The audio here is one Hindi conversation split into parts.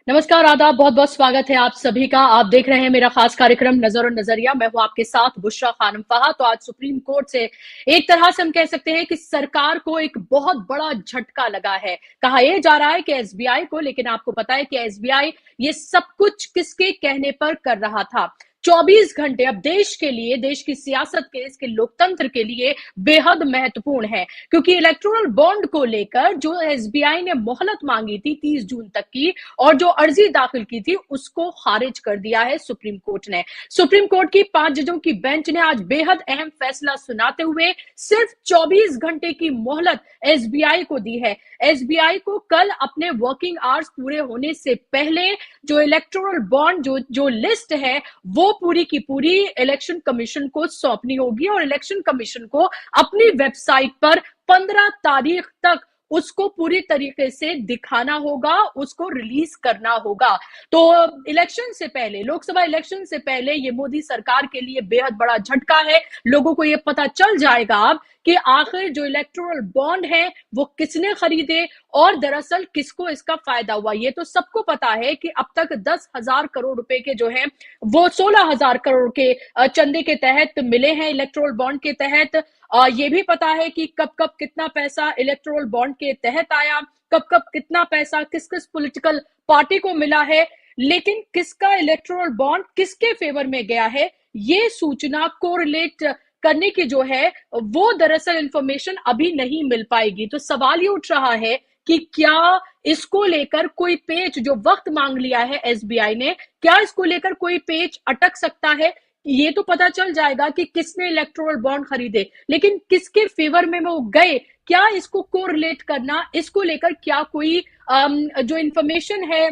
नमस्कार, आदाब, बहुत बहुत स्वागत है आप सभी का। आप देख रहे हैं मेरा खास कार्यक्रम नजर और नजरिया। मैं हूं आपके साथ बुशरा खानम फहा। तो आज सुप्रीम कोर्ट से एक तरह से हम कह सकते हैं कि सरकार को एक बहुत बड़ा झटका लगा है। कहा यह जा रहा है कि एसबीआई को, लेकिन आपको पता है कि एसबीआई ये सब कुछ किसके कहने पर कर रहा था। 24 घंटे अब देश के लिए, देश की सियासत के, इसके लोकतंत्र के लिए बेहद महत्वपूर्ण है, क्योंकि इलेक्टोरल बॉन्ड को लेकर जो एसबीआई ने मोहलत मांगी थी 30 जून तक की, और जो अर्जी दाखिल की थी उसको खारिज कर दिया है सुप्रीम कोर्ट ने। सुप्रीम कोर्ट की 5 जजों की बेंच ने आज बेहद अहम फैसला सुनाते हुए सिर्फ 24 घंटे की मोहलत एसबीआई को दी है। एसबीआई को कल अपने वर्किंग आवर्स पूरे होने से पहले जो इलेक्टोरल बॉन्ड जो लिस्ट है वो पूरी की पूरी इलेक्शन कमीशन को सौंपनी होगी, और इलेक्शन कमीशन को अपनी वेबसाइट पर 15 तारीख तक उसको पूरी तरीके से दिखाना होगा, उसको रिलीज करना होगा। तो इलेक्शन से पहले, लोकसभा इलेक्शन से पहले ये मोदी सरकार के लिए बेहद बड़ा झटका है। लोगों को ये पता चल जाएगा अब कि आखिर जो इलेक्टोरल बॉन्ड है वो किसने खरीदे और दरअसल किसको इसका फायदा हुआ। ये तो सबको पता है कि अब तक 10,000 करोड़ रुपए के जो है वो 16,000 करोड़ के चंदे के तहत मिले हैं इलेक्टोरल बॉन्ड के तहत। ये भी पता है कि कब कब कितना पैसा इलेक्टोरल बॉन्ड के तहत आया, कब कब कितना पैसा किस किस पॉलिटिकल पार्टी को मिला है, लेकिन किसका इलेक्टोरल बॉन्ड किसके फेवर में गया है ये सूचना कोरिलेट करने की जो है वो दरअसल इंफॉर्मेशन अभी नहीं मिल पाएगी। तो सवाल ये उठ रहा है कि क्या इसको लेकर कोई पेच, जो वक्त मांग लिया है एसबीआई ने, क्या इसको लेकर कोई पेच अटक सकता है। ये तो पता चल जाएगा कि किसने इलेक्टोरल बॉन्ड खरीदे, लेकिन किसके फेवर में वो गए, क्या इसको कोरिलेट करना, इसको लेकर क्या कोई जो इंफॉर्मेशन है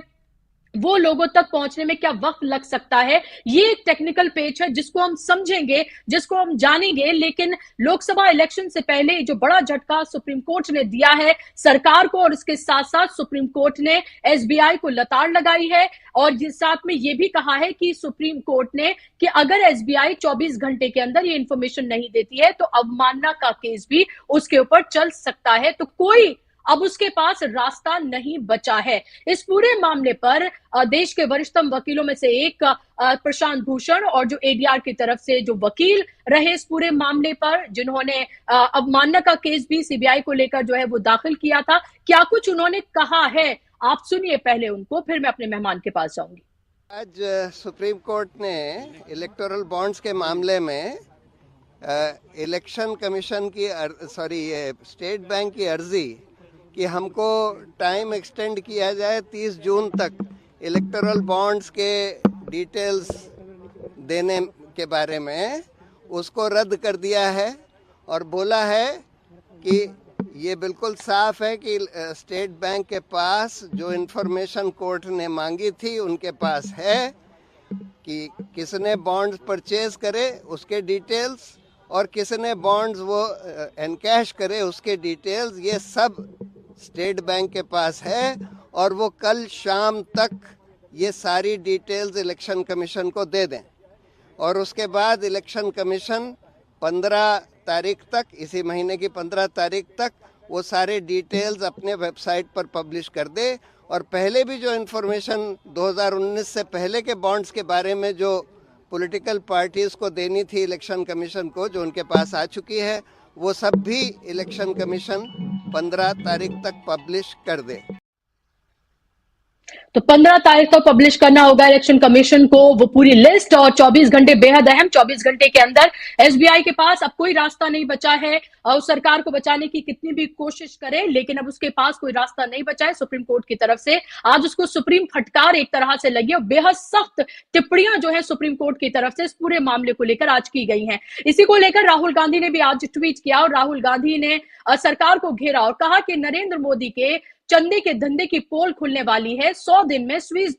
वो लोगों तक पहुंचने में क्या वक्त लग सकता है। ये एक टेक्निकल पेज है जिसको हम समझेंगे, जिसको हम जानेंगे। लेकिन लोकसभा इलेक्शन से पहले जो बड़ा झटका सुप्रीम कोर्ट ने दिया है सरकार को, और इसके साथ साथ सुप्रीम कोर्ट ने एसबीआई को लताड़ लगाई है, और साथ में ये भी कहा है कि सुप्रीम कोर्ट ने कि अगर एसबीआई 24 घंटे के अंदर ये इंफॉर्मेशन नहीं देती है तो अवमानना का केस भी उसके ऊपर चल सकता है। तो कोई अब उसके पास रास्ता नहीं बचा है। इस पूरे मामले पर देश के वरिष्ठतम वकीलों में से एक प्रशांत भूषण, और जो एडीआर की तरफ से जो वकील रहे इस पूरे मामले पर, जिन्होंने अवमानना का केस भी सीबीआई को लेकर जो है वो दाखिल किया था, क्या कुछ उन्होंने कहा है आप सुनिए पहले उनको, फिर मैं अपने मेहमान के पास जाऊंगी। आज सुप्रीम कोर्ट ने इलेक्टोरल बॉन्ड्स के मामले में इलेक्शन कमीशन की स्टेट बैंक की अर्जी कि हमको टाइम एक्सटेंड किया जाए 30 जून तक इलेक्टोरल बॉन्ड्स के डिटेल्स देने के बारे में, उसको रद्द कर दिया है और बोला है कि ये बिल्कुल साफ है कि स्टेट बैंक के पास जो इन्फॉर्मेशन कोर्ट ने मांगी थी उनके पास है, कि किसने बॉन्ड्स परचेज करे उसके डिटेल्स और किसने बॉन्ड्स वो एनकैश करे उसके डिटेल्स, ये सब स्टेट बैंक के पास है। और वो कल शाम तक ये सारी डिटेल्स इलेक्शन कमीशन को दे दें, और उसके बाद इलेक्शन कमीशन 15 तारीख तक, इसी महीने की 15 तारीख तक वो सारे डिटेल्स अपने वेबसाइट पर पब्लिश कर दे। और पहले भी जो इन्फॉर्मेशन 2019 से पहले के बॉन्ड्स के बारे में जो पॉलिटिकल पार्टीज़ को देनी थी इलेक्शन कमीशन को, जो उनके पास आ चुकी है, वो सब भी इलेक्शन कमीशन 15 तारीख तक पब्लिश कर दे। तो 15 तारीख तक पब्लिश करना होगा इलेक्शन कमीशन को वो पूरी लिस्ट, और 24 घंटे बेहद अहम। 24 घंटे के अंदर एसबीआई के पास अब कोई रास्ता नहीं बचा है, और सरकार को बचाने की कितनी भी कोशिश करे, लेकिन अब उसके पास कोई रास्ता नहीं बचा है सुप्रीम कोर्ट की तरफ से। आज उसको सुप्रीम फटकार एक तरह से लगी, और बेहद सख्त टिप्पणियां जो है सुप्रीम कोर्ट की तरफ से इस पूरे मामले को लेकर आज की गई हैं। इसी को लेकर राहुल गांधी ने भी आज ट्वीट किया, और राहुल गांधी ने सरकार को घेरा और कहा कि नरेंद्र मोदी के चंदे के धंधे की पोल खुलने वाली है। 100 दिन में स्विस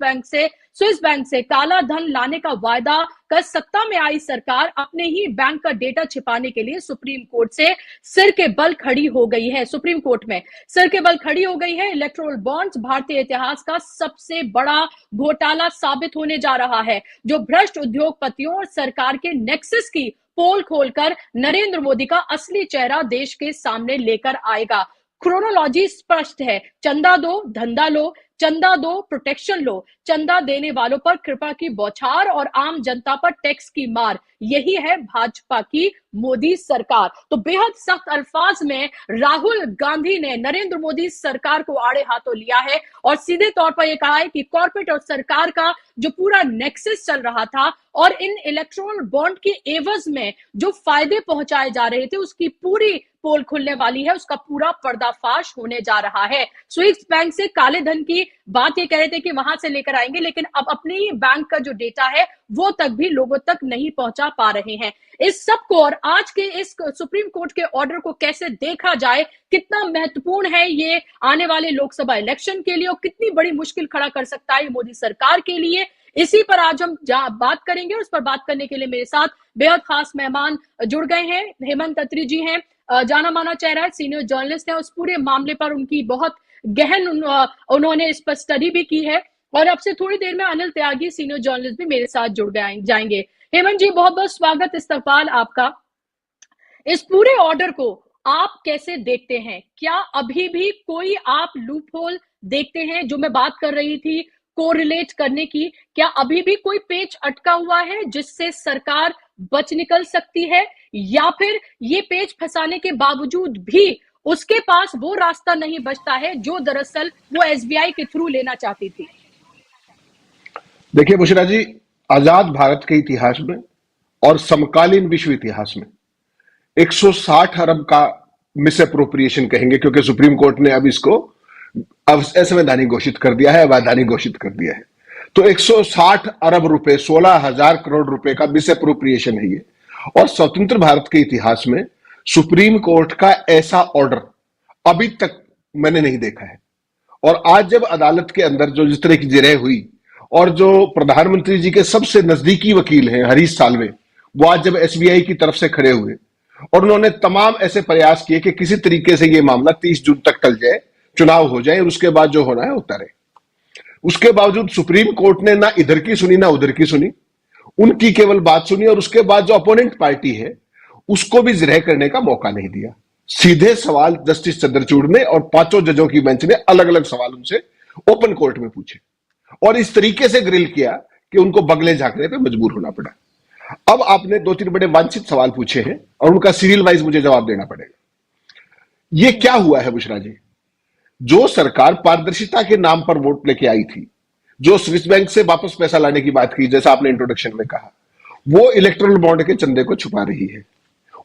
बैंक से काला धन लाने का वायदा कर सत्ता में आई सरकार अपने ही बैंक का डेटा छिपाने के लिए सुप्रीम कोर्ट से सिर के बल खड़ी हो गई है। सुप्रीम कोर्ट में सिर के बल खड़ी हो गई है। इलेक्टोरल बॉन्ड्स भारतीय इतिहास का सबसे बड़ा घोटाला साबित होने जा रहा है, जो भ्रष्ट उद्योगपतियों और सरकार के नेक्सस की पोल खोलकर नरेंद्र मोदी का असली चेहरा देश के सामने लेकर आएगा। क्रोनोलॉजी स्पष्ट है, चंदा दो धंधा लो, चंदा दो प्रोटेक्शन लो, चंदा देने वालों पर कृपा की बौछार और आम जनता पर टैक्स की मार, यही है भाजपा की मोदी सरकार। तो बेहद सख्त अल्फाज में राहुल गांधी ने नरेंद्र मोदी सरकार को आड़े हाथों लिया है और सीधे तौर पर यह कहा है कि कॉर्पोरेट और सरकार का जो पूरा नेक्सस चल रहा था और इन इलेक्ट्रॉनल बॉन्ड के एवज में जो फायदे पहुंचाए जा रहे थे उसकी पूरी पोल खुलने वाली है, उसका पूरा पर्दाफाश होने जा रहा है। स्विस बैंक से काले धन की बात ये कह रहे थे कि वहां से लेकर आएंगे, लेकिन अब अपने ही बैंक का जो डेटा है वो तक भी लोगों तक नहीं पहुंचा पा रहे हैं। इस सब को और आज के इस सुप्रीम कोर्ट के ऑर्डर को कैसे देखा जाए, कितना महत्वपूर्ण है ये आने वाले लोकसभा इलेक्शन के लिए और कितनी बड़ी मुश्किल खड़ा कर सकता है मोदी सरकार के लिए, इसी पर आज हम बात करेंगे। और उस पर बात करने के लिए मेरे साथ बेहद खास मेहमान जुड़ गए हैं। हेमंत अत्री जी हैं, जाना माना चेहरा है, सीनियर जर्नलिस्ट है, उस पूरे मामले पर उनकी बहुत गहन उन्होंने इस पर स्टडी भी की है। और अब से थोड़ी देर में अनिल त्यागी सीनियर जर्नलिस्ट भी मेरे साथ जुड़ जाएंगे। हेमंत जी, बहुत बहुत स्वागत, इस्तकबाल आपका। इस पूरे ऑर्डर को आप कैसे देखते हैं? क्या अभी भी कोई आप लूप होल देखते हैं? जो मैं बात कर रही थी कोरिलेट करने की, क्या अभी भी कोई पेच अटका हुआ है जिससे सरकार बच निकल सकती है, या फिर ये पेच फंसाने के बावजूद भी उसके पास वो रास्ता नहीं बचता है जो दरअसल वो एसबीआई के थ्रू लेना चाहती थी? देखिए बुशरा जी, आजाद भारत के इतिहास में और समकालीन विश्व इतिहास में 160 अरब का मिस अप्रोप्रिएशन कहेंगे, क्योंकि सुप्रीम कोर्ट ने अब इसको असंवैधानिक घोषित कर दिया है, अवैधानिक घोषित कर दिया है। तो 160 अरब रुपए, 16,000 करोड़ रुपए का मिस अप्रोप्रिएशन है ये। और स्वतंत्र भारत के इतिहास में सुप्रीम कोर्ट का ऐसा ऑर्डर अभी तक मैंने नहीं देखा है। और आज जब अदालत के अंदर जो जिस तरह की जिरह हुई और जो प्रधानमंत्री जी के सबसे नजदीकी वकील हैं हरीश साल्वे, वो आज जब एसबीआई की तरफ से खड़े हुए और उन्होंने तमाम ऐसे प्रयास किए कि किसी तरीके से ये मामला 30 जून तक टल जाए, चुनाव हो जाए और उसके बाद जो होना है होता रहे। उसके बावजूद सुप्रीम कोर्ट ने ना इधर की सुनी ना उधर की सुनी, उनकी केवल बात सुनी और उसके बाद जो अपोनेंट पार्टी है उसको भी जिरह करने का मौका नहीं दिया। सीधे सवाल जस्टिस चंद्रचूड़ ने और 5 जजों की बेंच ने अलग अलग सवाल उनसे ओपन कोर्ट में पूछे और इस तरीके से ग्रिल किया कि उनको बगले झांकने पे मजबूर होना पड़ा। अब आपने 2-3 बड़े वांछित सवाल पूछे हैं और उनका सीरियल वाइज मुझे जवाब देना पड़ेगा। ये क्या हुआ है बुशरा जी? जो सरकार पारदर्शिता के नाम पर वोट लेके आई थी, जो स्विस बैंक से वापस पैसा लाने की बात की, जैसा आपने इंट्रोडक्शन में कहा, वो इलेक्टोरल बॉन्ड के चंदे को छुपा रही है।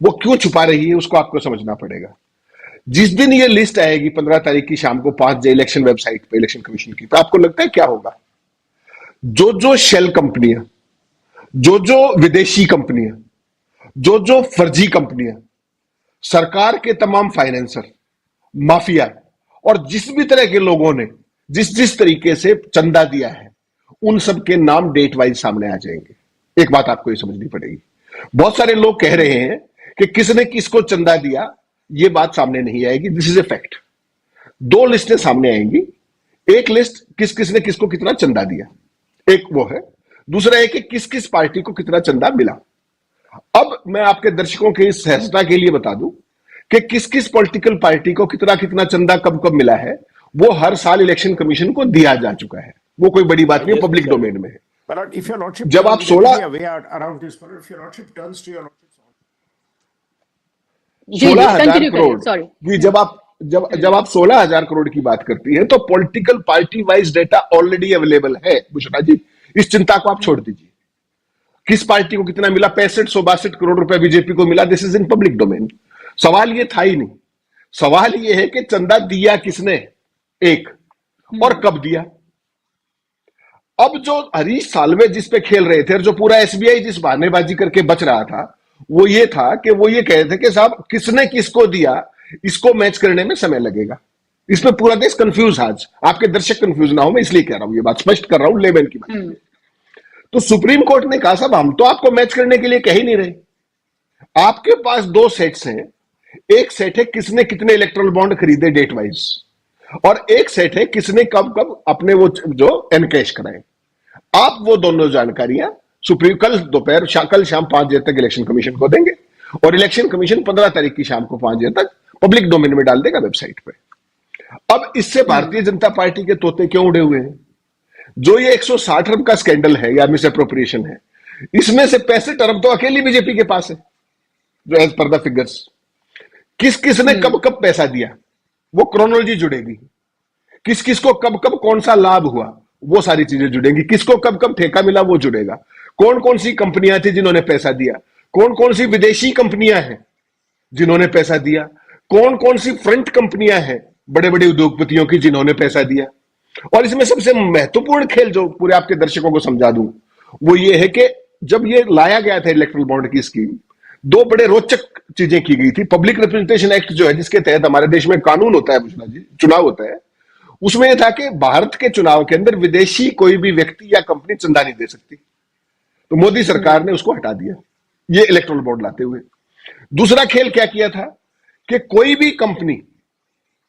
वो क्यों छुपा रही है उसको आपको समझना पड़ेगा। जिस दिन ये लिस्ट आएगी 15 तारीख की शाम को 5 बजे इलेक्शन वेबसाइट पे, इलेक्शन कमीशन की, तो आपको लगता है क्या होगा? जो शेल कंपनियां, जो विदेशी कंपनियां, जो फर्जी कंपनियां, सरकार के तमाम फाइनेंसर, माफिया और जिस भी तरह के लोगों ने जिस तरीके से चंदा दिया है, उन सब के नाम डेट वाइज सामने आ जाएंगे। एक बात आपको ये समझनी पड़ेगी। बहुत सारे लोग कह रहे हैं कि किसने किसको चंदा दिया, ये बात सामने नहीं आएगी। This is a fact. 2 लिस्टें सामने आएंगी। एक लिस्ट किस किसने किसको कितना चंदा दिया, एक वो है। दूसरा है कि किस किस पार्टी को कितना चंदा मिला। अब मैं आपके दर्शकों की सहजता के लिए बता दूं कि किस किस पॉलिटिकल पार्टी को कितना कितना चंदा कब कब मिला है, वो हर साल इलेक्शन कमीशन को दिया जा चुका है। वो कोई बड़ी बात नहीं है, पब्लिक डोमेन में है। जब आप 16 16,000 करोड़, जब आप 16,000 करोड़ की बात करती हैं तो political party wise data already available है बुशरा जी। इस चिंता को आप छोड़ दीजिए। किस पार्टी को कितना मिला, 65-162 करोड़ रुपए बीजेपी को मिला, this is in public domain. सवाल ये था ही नहीं। सवाल ये है कि चंदा दिया किसने, एक, और कब दिया। अब जो हरीश साल्वे जिस पे खेल रहे थे और जो पूरा एसबीआई जिस बहानेबाजी करके बच रहा था, वो ये था कि वो ये कह रहे थे कि साहब किसने किसको दिया, इसको मैच करने में समय लगेगा। इसमें पूरा देश कंफ्यूज, आज आपके दर्शक कंफ्यूज ना हो, मैं इसलिए कह रहा हूं, ये बात स्पष्ट कर रहा हूं, लेवल की बात। तो सुप्रीम कोर्ट ने कहा साहब हम तो आपको मैच करने के लिए कह ही नहीं रहे। आपके पास 2 सेट्स हैं। एक सेट है किसने कितने इलेक्ट्रल बॉन्ड खरीदे डेट वाइज, और एक सेट है किसने कब कब अपने वो जो एनकैश कराए। आप वो दोनों जानकारियां सुप्रीम कल दोपहर कल शाम 5 बजे तक इलेक्शन कमीशन को देंगे और इलेक्शन कमीशन 15 तारीख की शाम को 5 बजे तक पब्लिक डोमेन में डाल देगा वेबसाइट पे। अब इससे भारतीय जनता पार्टी के तोते क्यों उड़े हुए हैं? जो ये 160 अरब का स्कैंडल है या मिस अप्रोप्रिएशन है, इसमें से 65 अरब तो अकेली बीजेपी के पास है, जो एज पर द फिगर्स। किस किस ने कब कब पैसा दिया, वो क्रोनोलॉजी जुड़ेगी। किस किस को कब कब कौन सा लाभ हुआ, वो सारी चीजें जुड़ेंगी। किसको कब कब ठेका मिला, वो जुड़ेगा। कौन कौन सी कंपनियां थी जिन्होंने पैसा दिया, कौन कौन सी विदेशी कंपनियां हैं जिन्होंने पैसा दिया, कौन कौन सी फ्रंट कंपनियां हैं बड़े बड़े उद्योगपतियों की जिन्होंने पैसा दिया। और इसमें सबसे महत्वपूर्ण खेल जो पूरे आपके दर्शकों को समझा दूं, वो ये है कि जब ये लाया गया था इलेक्ट्रल बॉन्ड की स्कीम, दो बड़े रोचक चीजें की गई थी। पब्लिक रिप्रेजेंटेशन एक्ट जो है, जिसके तहत हमारे देश में कानून होता है बुशरा जी, चुनाव होता है, उसमें यह था कि भारत के चुनाव के अंदर विदेशी कोई भी व्यक्ति या कंपनी चंदा नहीं दे सकती। तो मोदी सरकार ने उसको हटा दिया ये इलेक्ट्रल बॉन्ड लाते हुए। दूसरा खेल क्या किया था कि कोई भी कंपनी,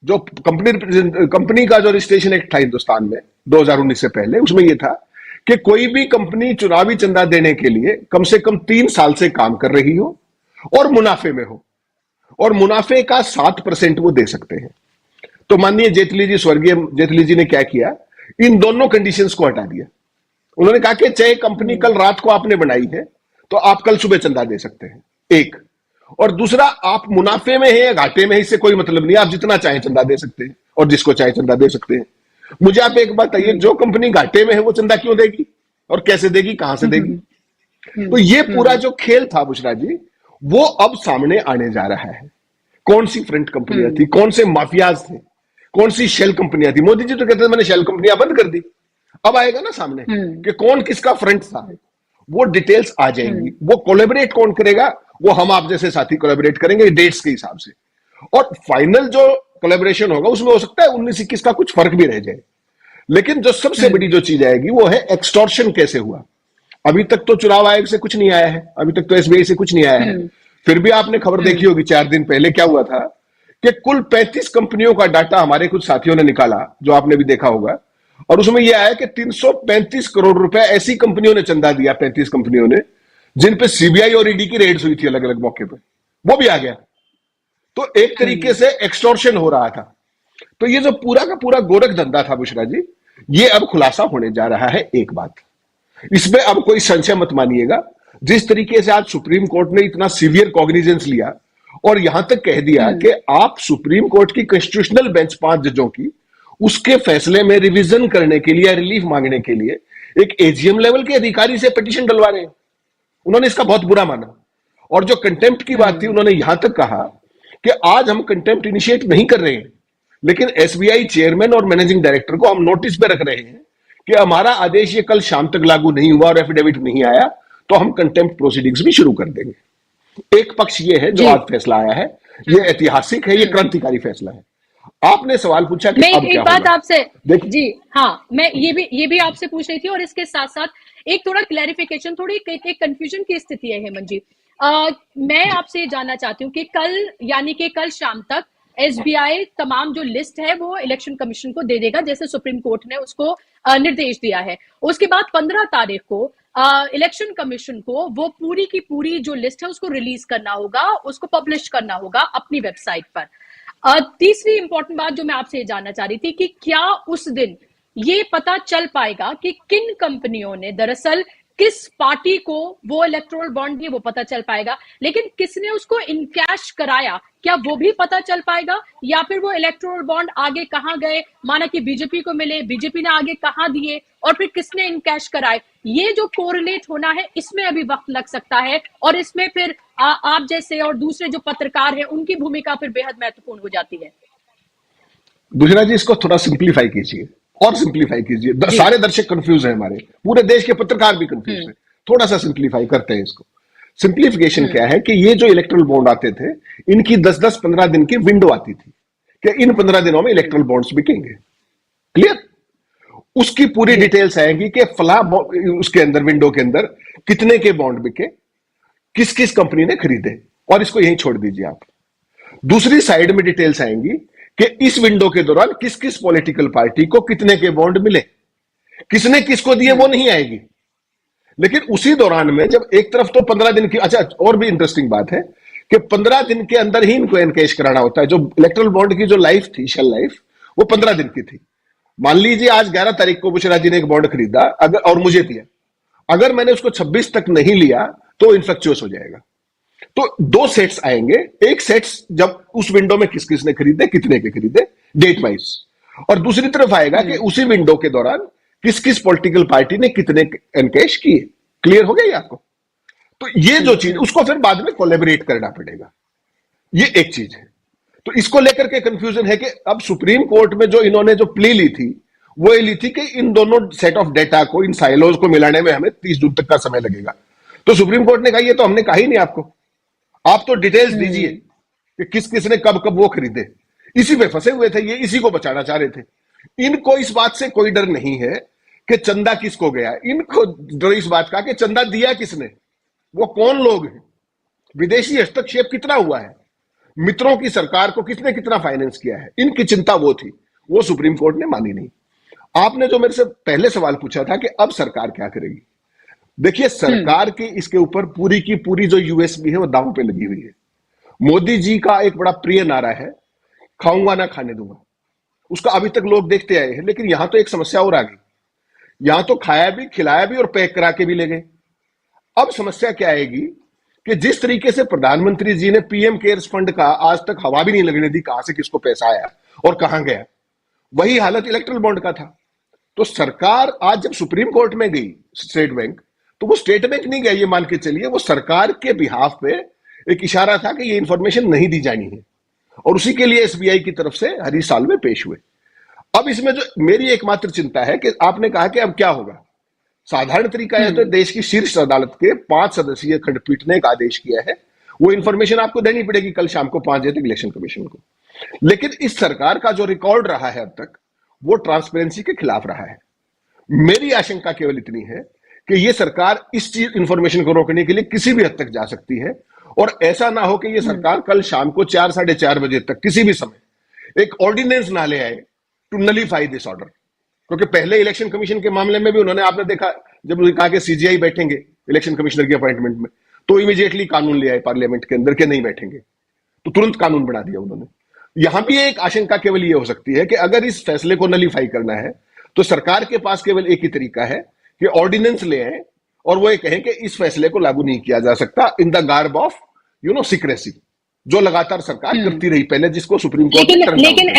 जो कंपनी का जो रजिस्ट्रेशन एक्ट था हिंदुस्तान में 2019 से पहले, उसमें यह था कि कोई भी कंपनी चुनावी चंदा देने के लिए कम से कम 3 साल से काम कर रही हो और मुनाफे में हो, और मुनाफे का 7% वो दे सकते हैं। तो माननीय जेटली जी, स्वर्गीय जेटली जी ने क्या किया, इन दोनों कंडीशंस को हटा दिया। उन्होंने कहा कि चाहे कंपनी कल रात को आपने बनाई है तो आप कल सुबह चंदा दे सकते हैं, एक। और दूसरा, आप मुनाफे में है या घाटे में है, इससे कोई मतलब नहीं, आप जितना चाहे चंदा दे सकते हैं और जिसको चाहे चंदा दे सकते हैं। मुझे आप एक बात बताइए, जो कंपनी घाटे में है वो चंदा क्यों देगी और कैसे देगी, कहां से देगी? तो ये पूरा जो खेल था बुशरा जी, वो अब सामने आने जा रहा है। कौन सी फ्रंट कंपनियां थी, कौन से माफियाज थे, कौन सी शेल कंपनियां थी। मोदी जी तो कहते थे मैंने शेल कंपनियां बंद कर दी। अब आएगा ना सामने कि कौन किसका फ्रंट था, वो डिटेल्स आ जाएंगी। वो कोलैबोरेट कौन करेगा, वो हम आप जैसे साथी कोलैबोरेट करेंगे डेट्स के हिसाब से। और फाइनल जो कोलैबोरेशन होगा उसमें हो सकता है 19-21 का कुछ फर्क भी रह जाए। लेकिन जो सबसे बड़ी जो चीज आएगी वो है एक्सटॉर्शन कैसे हुआ। अभी तक तो चुनाव आयोग से कुछ नहीं आया है, अभी तक तो एसबीआई से कुछ नहीं आया है। फिर भी आपने खबर देखी होगी 4 दिन पहले क्या हुआ था कि कुल 35 कंपनियों का डाटा हमारे कुछ साथियों ने निकाला, जो आपने भी देखा होगा। और उसमें यह आया कि 335 करोड़ रुपए ऐसी कंपनियों ने चंदा दिया, 35 कंपनियों ने, जिन पे सीबीआई और ईडी की रेड्स हुई थी अलग अलग मौके पे, वो भी आ गया। तो एक तरीके से एक्सटॉर्शन हो रहा था। तो ये जो पूरा का पूरा गोरख धंधा था बुशरा जी, ये अब खुलासा होने जा रहा है। एक बात, इसमें अब कोई संशय मत मानिएगा, जिस तरीके से आज सुप्रीम कोर्ट ने इतना सीवियर कॉग्निजेंस लिया और यहां तक कह दिया कि आप सुप्रीम कोर्ट की कॉन्स्टिट्यूशनल बेंच 5 जजों की, उसके फैसले में रिवीजन करने के लिए, रिलीफ मांगने के लिए एक एजीएम लेवल के अधिकारी से पिटीशन डलवा रहे हैं। उन्होंने इसका बहुत बुरा माना। और जो कंटेम्प्ट की बात थी, उन्होंने यहां तक कहा कि आज हम कंटेम्प्ट इनिशिएट नहीं कर रहे हैं, लेकिन एसबीआई चेयरमैन और मैनेजिंग डायरेक्टर को हम नोटिस पे रख रहे हैं कि हमारा आदेश ये कल शाम तक लागू नहीं हुआ और एफिडेविट नहीं आया तो हम कंटेम्प्ट प्रोसीडिंग्स भी शुरू कर देंगे। एक पक्ष ये है जो आज फैसला आया है, ये ऐतिहासिक है, ये क्रांतिकारी फैसला है। आपने सवाल पूछा कि मैं अब एक क्या बात होगा? आपसे जी हाँ, मैं ये भी आपसे पूछ रही थी, और इसके साथ साथ एक थोड़ा क्लैरिफिकेशन, थोड़ी एक कंफ्यूजन की स्थिति है हेमंत जी। मैं आपसे जानना चाहती हूँ कि कल, यानी कि कल शाम तक एसबीआई तमाम जो लिस्ट है वो इलेक्शन कमीशन को दे देगा, जैसे सुप्रीम कोर्ट ने उसको निर्देश दिया है। उसके बाद 15 तारीख को इलेक्शन कमीशन को वो पूरी की पूरी जो लिस्ट है उसको रिलीज करना होगा, उसको पब्लिश करना होगा अपनी वेबसाइट पर। तीसरी इंपॉर्टेंट बात जो मैं आपसे ये जानना चाह रही थी कि क्या उस दिन ये पता चल पाएगा कि किन कंपनियों ने दरअसल किस पार्टी को वो इलेक्टोरल बॉन्ड दिए, वो पता चल पाएगा। लेकिन किसने उसको इनकैश कराया, क्या वो भी पता चल पाएगा? या फिर वो इलेक्टोरल बॉन्ड आगे कहां गए, माना कि बीजेपी को मिले, बीजेपी ने आगे कहां दिए, और फिर किसने इनकैश कराए, ये जो कोरिलेट होना है, इसमें अभी वक्त लग सकता है। और इसमें फिर आप जैसे और दूसरे जो पत्रकार हैं, उनकी भूमिका फिर बेहद महत्वपूर्ण हो जाती है। दुशरा जी, इसको थोड़ा सिंप्लीफाई कीजिए और सिंप्लीफाई कीजिए। सारे दर्शक कंफ्यूज हैं, हमारे पूरे देश के पत्रकार भी कंफ्यूज हैं। थोड़ा सा सिंप्लीफाई करते हैं इसको। सिंप्लीफिकेशन क्या है कि ये जो इलेक्ट्रल बॉन्ड आते थे, इनकी 10-10-15 दिन की विंडो आती थी कि इन 15 दिनों में इलेक्ट्रल बॉन्ड्स बिकेंगे। क्लियर? उसकी पूरी डिटेल्स आएंगी कि फला उसके अंदर, विंडो के अंदर कितने के बॉन्ड बिके, किस किस कंपनी ने खरीदे, और इसको यहीं छोड़ दीजिए आप। दूसरी साइड में डिटेल्स आएंगी कि इस विंडो के दौरान किस किस पॉलिटिकल पार्टी को कितने के बॉन्ड मिले, किसने किसको दिए, वो नहीं आएगी। लेकिन उसी दौरान में जब एक तरफ तो 15 दिन की, अच्छा और भी इंटरेस्टिंग बात है कि 15 दिन के अंदर ही इनको एनकैश कराना होता है। जो इलेक्ट्रल बॉन्ड की जो लाइफ थी, शेल लाइफ, वो 15 दिन की थी। मान लीजिए आज 11 तारीख को बुशरा जी ने एक बॉन्ड खरीदा अगर और मुझे दिया, अगर मैंने उसको 26 तक नहीं लिया तो इन्फ्लेक्चुअस हो जाएगा। तो दो सेट्स आएंगे, एक सेट्स जब उस विंडो में किस किसने खरीदे, कितने के खरीदे डेट वाइज, और दूसरी तरफ आएगा कि उसी विंडो के दौरान किस किस पॉलिटिकल पार्टी ने कितने एनकैश किए। क्लियर हो गया ये आपको? तो ये जो चीज उसको फिर बाद में कोलैबोरेट करना पड़ेगा, ये एक चीज है। तो इसको लेकर के कंफ्यूजन है कि अब सुप्रीम कोर्ट में जो इन्होंने जो प्ली ली थी वो ये ली थी कि इन दोनों सेट ऑफ डेटा को, इन साइलोज को मिलाने में हमें 30 जून तक का समय लगेगा। तो सुप्रीम कोर्ट ने कहा ये तो हमने कहा ही नहीं आपको, आप तो डिटेल्स दीजिए कि किस किसने कब कब वो खरीदे। इसी में फंसे हुए थे ये, इसी को बचाना चाह रहे थे। इनको इस बात से कोई डर नहीं है कि चंदा किसको गया, इनको डर इस बात का कि चंदा दिया किसने, वो कौन लोग हैं, विदेशी हस्तक्षेप कितना हुआ है, मित्रों की सरकार को किसने कितना फाइनेंस किया है, इनकी चिंता वो थी। वो सुप्रीम कोर्ट ने मानी नहीं। आपने जो मेरे से पहले सवाल पूछा था कि अब सरकार क्या करेगी, देखिए सरकार की इसके ऊपर पूरी की पूरी जो यूएसबी है वो दांव पे लगी हुई है। मोदी जी का एक बड़ा प्रिय नारा है, खाऊंगा ना खाने दूंगा। उसका अभी तक लोग देखते आए हैं, लेकिन यहां तो एक समस्या और आ गई, यहां तो खाया भी, खिलाया भी और पैक करा के भी ले गए। अब समस्या क्या आएगी कि जिस तरीके से प्रधानमंत्री जी ने पीएम केयर्स फंड का आज तक हवा भी नहीं लगने दी, कहां से किसको पैसा आया और कहां गया, वही हालत इलेक्ट्रल बॉन्ड का था। तो सरकार आज जब सुप्रीम कोर्ट में गई स्टेट बैंक, तो वो स्टेट बैंक नहीं गया, ये मान के चलिए वो सरकार के बिहाफ पे एक इशारा था कि ये इंफॉर्मेशन नहीं दी जानी है, और उसी के लिए एसबीआई की तरफ से हरीश साल्वे पेश हुए। अब इसमें जो मेरी एकमात्र चिंता है कि आपने कहा कि अब क्या होगा, साधारण तरीका है तो देश की शीर्ष अदालत के 5 सदस्यीय खंडपीठ ने एक आदेश किया है, वो इंफॉर्मेशन आपको देनी पड़ेगी कल शाम को 5 बजे तक इलेक्शन कमीशन को। लेकिन इस सरकार का जो रिकॉर्ड रहा है अब तक वो ट्रांसपेरेंसी के खिलाफ रहा है। मेरी आशंका केवल इतनी है कि ये सरकार इस चीज इंफॉर्मेशन को रोकने के लिए किसी भी हद तक जा सकती है, और ऐसा ना हो कि ये सरकार कल शाम को 4 साढ़े 4 बजे तक किसी भी समय एक ऑर्डिनेंस ना ले आए टू नलीफाई दिस ऑर्डर। क्योंकि पहले इलेक्शन कमीशन के मामले में भी उन्होंने, आपने देखा जब उन्होंने कहा कि सीजीआई बैठेंगे इलेक्शन कमिश्नर की अपॉइंटमेंट में, तो इमीडिएटली कानून ले आए पार्लियामेंट के अंदर के नहीं बैठेंगे, तो तुरंत कानून बना दिया उन्होंने। यहां भी एक आशंका केवल ये हो सकती है कि अगर इस फैसले को नलीफाई करना है तो सरकार के पास केवल एक ही तरीका है कि ऑर्डिनेंस ले आए और वो ये कहें कि इस फैसले को लागू नहीं किया जा सकता in the garb of secrecy, जो लगातार सरकार करती रही पहले, जिसको सुप्रीम कोर्ट लेकिन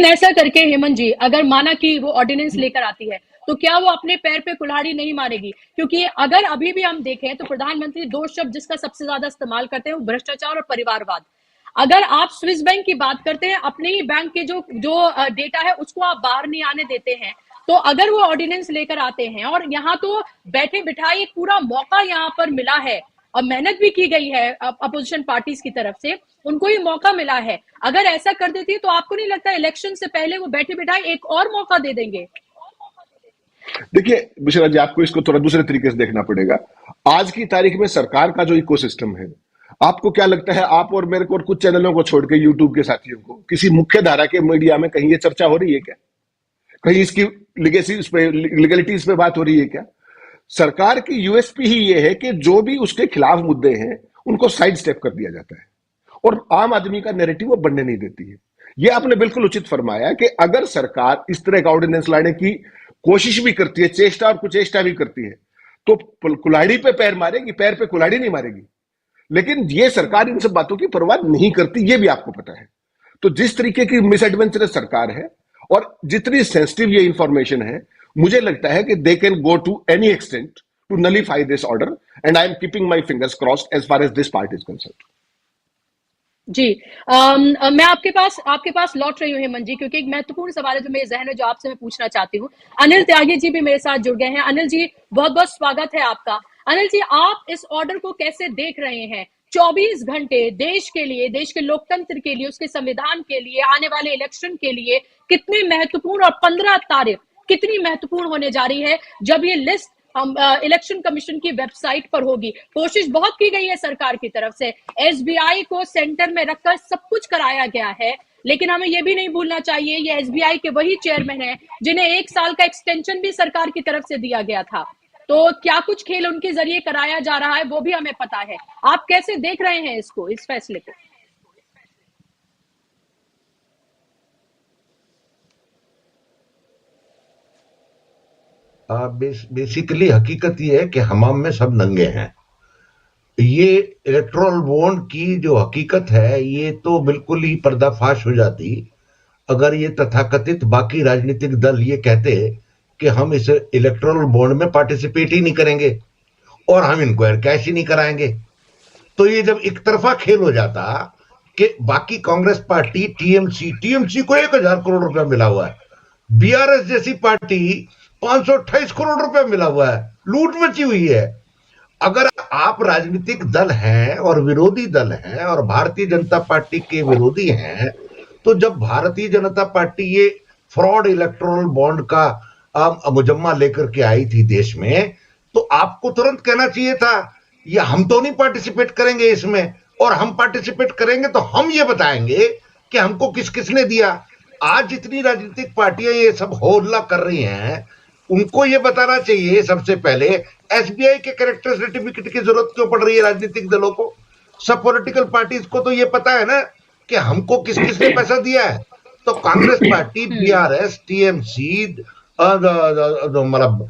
ऐसा करके हेमंत जी, अगर माना कि वो ऑर्डिनेंस लेकर आती है तो क्या वो अपने पैर पे कुल्हाड़ी नहीं मारेगी? क्योंकि अगर अभी भी हम देखें तो प्रधानमंत्री 2 शब्द जिसका सबसे ज्यादा इस्तेमाल करते हैं वो भ्रष्टाचार और परिवारवाद। अगर आप स्विस बैंक की बात करते हैं, अपने ही बैंक के जो डेटा है उसको आप बाहर नहीं आने देते हैं, तो अगर वो ऑर्डिनेंस लेकर आते हैं और यहाँ तो बैठे बिठाए एक पूरा मौका यहाँ पर मिला है और मेहनत भी की गई है अपोजिशन पार्टीज की तरफ से, उनको ये मौका मिला है, अगर ऐसा कर देती है तो आपको नहीं लगता इलेक्शन से पहले वो बैठे बिठाए एक और मौका दे देंगे? देखिए बुशरा जी, आपको इसको थोड़ा दूसरे तरीके से देखना पड़ेगा। आज की तारीख में सरकार का जो इकोसिस्टम है, आपको क्या लगता है, आप और मेरे को और कुछ चैनलों को छोड़ के यूट्यूब के साथियों को किसी मुख्य धारा के मीडिया में कहीं ये चर्चा हो रही है क्या? कहीं इसकी लीगलिटी इस पे बात हो रही है क्या? सरकार की यूएसपी ही ये है कि जो भी उसके खिलाफ मुद्दे हैं उनको साइड स्टेप कर दिया जाता है और आम आदमी का नैरेटिव वो बनने नहीं देती है। ये आपने बिल्कुल उचित फरमाया कि अगर सरकार इस तरह का ऑर्डिनेंस लाने की कोशिश भी करती है, चेष्टा और कुचेष्टा भी करती है, तो कुल्हाड़ी पे पैर मारेगी, पैर पे कुल्हाड़ी नहीं मारेगी। लेकिन ये सरकार इन सब बातों की परवाह नहीं करती, ये भी आपको पता है। तो जिस तरीके की मिसएडवेंचरस सरकार है और जितनी सेंसिटिव ये इंफॉर्मेशन है, मुझे लगता है कि they can go to any extent to nullify this order, and I am keeping my fingers crossed as far as this part is concerned. जी, मैं आपके पास लौट रही हूँ हेमंत जी, क्योंकि एक महत्वपूर्ण सवाल है जो मेरे जहन में, जो आपसे मैं पूछना चाहती हूँ। अनिल त्यागी जी भी मेरे साथ जुड़ गए हैं। अनिल जी, बहुत बहुत स्वागत है आपका। अनिल जी, आप इस ऑर्डर को कैसे देख रहे हैं? 24 घंटे देश के लिए, देश के लोकतंत्र के लिए, उसके संविधान के लिए, आने वाले इलेक्शन के लिए कितने महत्वपूर्ण, और 15 तारीख कितनी महत्वपूर्ण होने जा रही है जब ये लिस्ट इलेक्शन कमीशन की वेबसाइट पर होगी। कोशिश बहुत की गई है सरकार की तरफ से, एसबीआई को सेंटर में रखकर सब कुछ कराया गया है, लेकिन हमें यह भी नहीं भूलना चाहिए ये एसबीआई के वही चेयरमैन हैं जिन्हें 1 साल का एक्सटेंशन भी सरकार की तरफ से दिया गया था। तो क्या कुछ खेल उनके जरिए कराया जा रहा है वो भी हमें पता है। आप कैसे देख रहे हैं इसको, इस फैसले को? बेसिकली हकीकत ये है कि हमाम में सब नंगे हैं। ये इलेक्टोरल बॉन्ड की जो हकीकत है ये तो बिल्कुल ही पर्दाफाश हो जाती अगर ये तथाकथित बाकी राजनीतिक दल ये कहते कि हम इस इलेक्टोरल बॉन्ड में पार्टिसिपेट ही नहीं करेंगे और हम इंक्वायर कैश ही नहीं कराएंगे। तो ये जब एक तरफा खेल हो जाता कि बाकी कांग्रेस पार्टी टीएमसी को 1000 करोड़ रुपया मिला हुआ है, बीआरएस जैसी पार्टी 528 करोड़ रुपया मिला हुआ है, लूट मची हुई है। अगर आप राजनीतिक दल हैं और विरोधी दल हैं और भारतीय जनता पार्टी के विरोधी हैं, तो जब भारतीय जनता पार्टी ये फ्रॉड इलेक्टोरल बॉन्ड का मुजम्मा लेकर के आई थी देश में, तो आपको तुरंत कहना चाहिए था ये हम तो नहीं पार्टिसिपेट करेंगे इसमें, और हम पार्टिसिपेट करेंगे तो हम ये बताएंगे कि हमको किस किसने दिया। आज जितनी राजनीतिक पार्टियां ये सब होल्ला कर रही हैं, उनको ये बताना चाहिए सबसे पहले एसबीआई के कैरेक्टर सर्टिफिकेट की जरूरत क्यों पड़ रही है राजनीतिक दलों को। सब पॉलिटिकल पार्टीज को तो ये पता है ना कि हमको किस किसने पैसा दिया है। तो कांग्रेस पार्टी, बीआरएस, टीएमसी, मतलब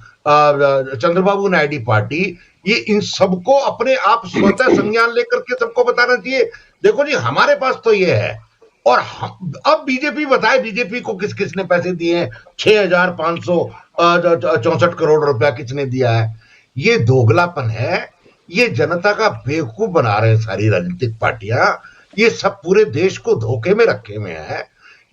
चंद्रबाबू नायडू पार्टी, ये इन सबको अपने आप स्वतः संज्ञान लेकर के सबको बताना चाहिए देखो जी हमारे पास तो ये है। और अब बीजेपी बताए बीजेपी को किस किसने पैसे दिए हैं, 6564 करोड़ रुपया किसने दिया है। ये दोगलापन है, ये जनता का बेवकूफ बना रहे हैं सारी राजनीतिक पार्टियां। ये सब पूरे देश को धोखे में रखे हुए हैं।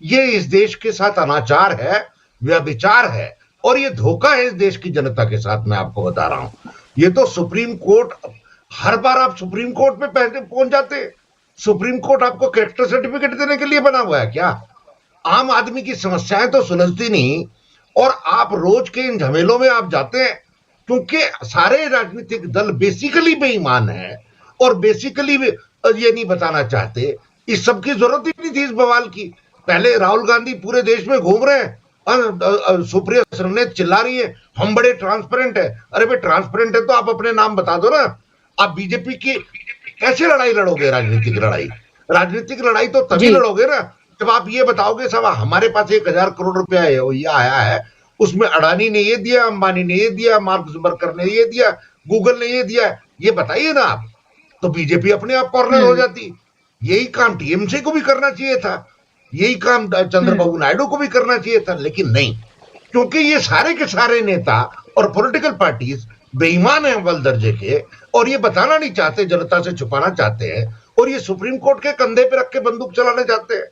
ये इस देश के साथ अनाचार है, व्यभिचार है, और ये धोखा है इस देश की जनता के साथ। मैं आपको बता रहा हूं, ये तो सुप्रीम कोर्ट, हर बार आप सुप्रीम कोर्ट में पहुंच जाते। सुप्रीम कोर्ट आपको कैरेक्टर सर्टिफिकेट देने के लिए बना हुआ है क्या? आम आदमी की समस्याएं तो सुलझती नहीं, और आप रोज के इन झमेलों में आप जाते हैं, क्योंकि सारे राजनीतिक दल बेसिकली बेईमान है और बेसिकली ये नहीं बताना चाहते। इस सब की जरूरत ही नहीं थी इस बवाल की। पहले राहुल गांधी पूरे देश में घूम रहे हैं, सुप्रिया सरनेत चिल्ला रही है हम बड़े ट्रांसपेरेंट है। अरे भाई ट्रांसपेरेंट है तो आप अपने नाम बता दो ना। आप बीजेपी की कैसे लड़ाई लड़ोगे? राजनीतिक लड़ाई तो तभी लड़ोगे ना जब आप ये बताओगे सब हमारे पास 1000 करोड़ रुपया है, ये आया है, उसमें अडानी ने ये दिया, अंबानी ने ये दिया, मार्क जुकरबर्ग ने ये दिया, गूगल ने ये दिया, ये बताइए ना आप। तो बीजेपी अपने आप कॉर्नर हो जाती। यही काम टीएमसी को भी करना चाहिए था, यही काम चंद्रबाबू नायडू को भी करना चाहिए था, लेकिन नहीं, क्योंकि ये सारे के सारे नेता और पॉलिटिकल पार्टीज बेईमान हैं अव्वल दर्जे के, और ये बताना नहीं चाहते, जनता से छुपाना चाहते हैं, और ये सुप्रीम कोर्ट के कंधे पे रख के बंदूक चलाने चाहते हैं।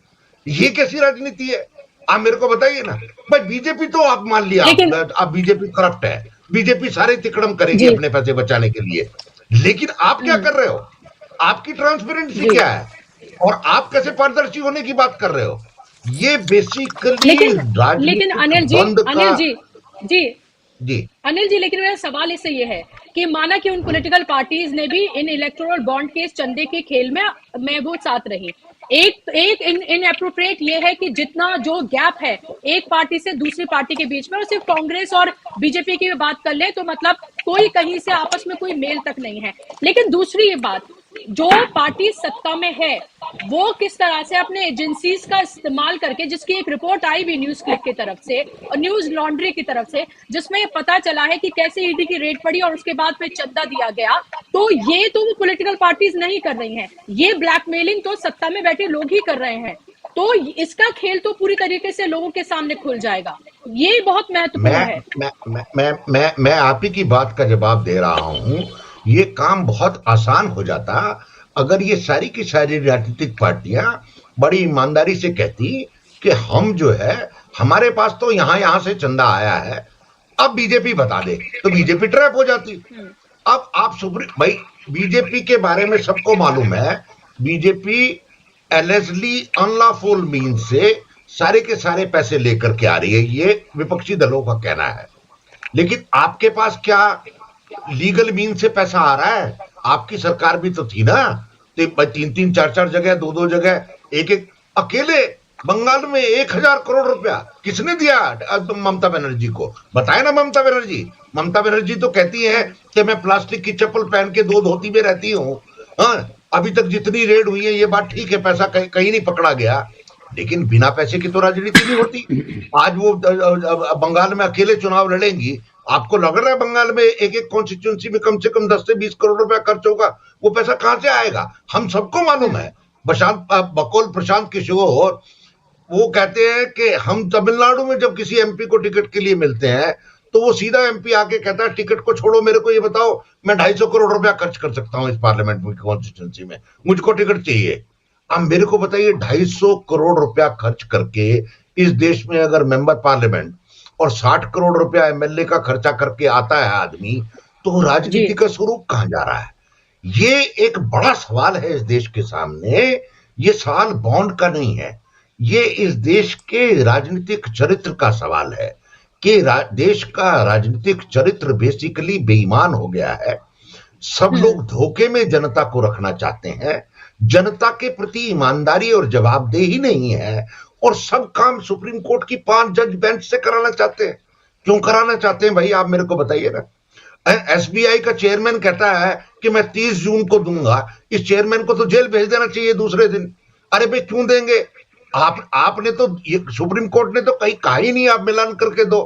ये कैसी राजनीति है? आप मेरे को बताइए ना। भाई बीजेपी तो आप मान लिया आप बीजेपी करप्ट है, बीजेपी सारे तिकड़म करेगी अपने पैसे बचाने के लिए, लेकिन आप क्या कर रहे हो? आपकी ट्रांसपेरेंसी क्या है? और आप कैसे पारदर्शी होने की बात कर रहे हो? ये बेसिकली लेकिन अनिल जी अनिल जी, लेकिन मेरा सवाल इससे ये है कि माना कि उन पॉलिटिकल पार्टीज ने भी इन इलेक्टोरल बॉन्ड के चंदे के खेल में वो साथ रही। एक इनएप्रोप्रिएट ये है कि जितना जो गैप है एक पार्टी से दूसरी पार्टी के बीच में, और सिर्फ कांग्रेस और बीजेपी की बात कर ले तो मतलब कोई कहीं से आपस में कोई मेल तक नहीं है। लेकिन दूसरी ये बात, जो पार्टी सत्ता में है वो किस तरह से अपने एजेंसीज का इस्तेमाल करके, जिसकी एक रिपोर्ट आई भी न्यूज क्लिक की तरफ से और न्यूज लॉन्ड्री की तरफ से, जिसमें पता चला है कि कैसे ईडी की रेड पड़ी और उसके बाद फिर चंदा दिया गया। तो ये तो वो पॉलिटिकल पार्टीज नहीं कर रही हैं, ये ब्लैकमेलिंग तो सत्ता में बैठे लोग ही कर रहे हैं। तो इसका खेल तो पूरी तरीके से लोगों के सामने खुल जाएगा। ये बहुत महत्वपूर्ण है। मैं आप ही की बात का जवाब दे रहा हूं। ये काम बहुत आसान हो जाता अगर ये सारी की सारी राजनीतिक पार्टियां बड़ी ईमानदारी से कहती कि हम जो है, हमारे पास तो यहां से चंदा आया है, अब बीजेपी बता दे, तो बीजेपी ट्रैप हो जाती। अब आप भाई बीजेपी के बारे में सबको मालूम है, बीजेपी एलिजली अनलॉफुल मीन से सारे के सारे पैसे लेकर के आ रही है, ये विपक्षी दलों का कहना है। लेकिन आपके पास क्या लीगल मीन से पैसा आ रहा है? आपकी सरकार भी तो थी ना, तो 3-3, 4-4 जगह, 2-2 जगह, एक अकेले बंगाल में 1000 करोड़ रुपया किसने दिया? ममता बनर्जी को बताए ना। ममता बनर्जी तो कहती है कि मैं प्लास्टिक की चप्पल पहन के 2 धोती में रहती हूँ। अभी तक जितनी रेड हुई है, ये बात ठीक है, पैसा कहीं नहीं पकड़ा गया, लेकिन बिना पैसे की तो राजनीति नहीं होती। आज वो बंगाल में अकेले चुनाव लड़ेंगी आपको लग रहा है बंगाल में एक एक कॉन्स्टिट्यूंसी में कम से कम 10 से 20 करोड़ रुपया खर्च होगा? वो पैसा कहां से आएगा? हम सबको मालूम है। बकौल प्रशांत किशोर वो कहते हैं कि हम तमिलनाडु में जब किसी एमपी को टिकट के लिए मिलते हैं तो वो सीधा एमपी आके कहता है टिकट को छोड़ो, मेरे को ये बताओ मैं 250 करोड़ रुपया खर्च कर सकता हूं इस पार्लियामेंट में कॉन्स्टिट्यूंसी में, मुझको टिकट चाहिए। अब मेरे को बताइए 250 करोड़ रुपया खर्च करके इस देश में अगर मेंबर पार्लियामेंट और 60 करोड़ रुपया एमएलए का खर्चा करके आता है आदमी, तो राजनीति का स्वरूप कहां जा रहा है? ये एक बड़ा सवाल है इस देश के सामने। ये सवाल बॉन्ड का नहीं है, ये इस देश के राजनीतिक चरित्र का सवाल है कि देश का राजनीतिक चरित्र बेसिकली बेईमान हो गया है। सब लोग धोखे में जनता को रखना चाहते हैं, जनता के प्रति ईमानदारी और जवाबदेही नहीं है, और सब काम सुप्रीम कोर्ट की 5 जज बेंच से कराना चाहते हैं। क्यों कराना चाहते हैं भाई, आप मेरे को बताइए ना। एसबीआई का चेयरमैन कहता है कि मैं 30 जून को दूंगा, इस चेयरमैन को तो जेल भेज देना चाहिए दूसरे दिन। अरे भाई क्यों देंगे? आपने तो सुप्रीम कोर्ट ने तो कहीं कहा ही नहीं आप मिलान करके दो।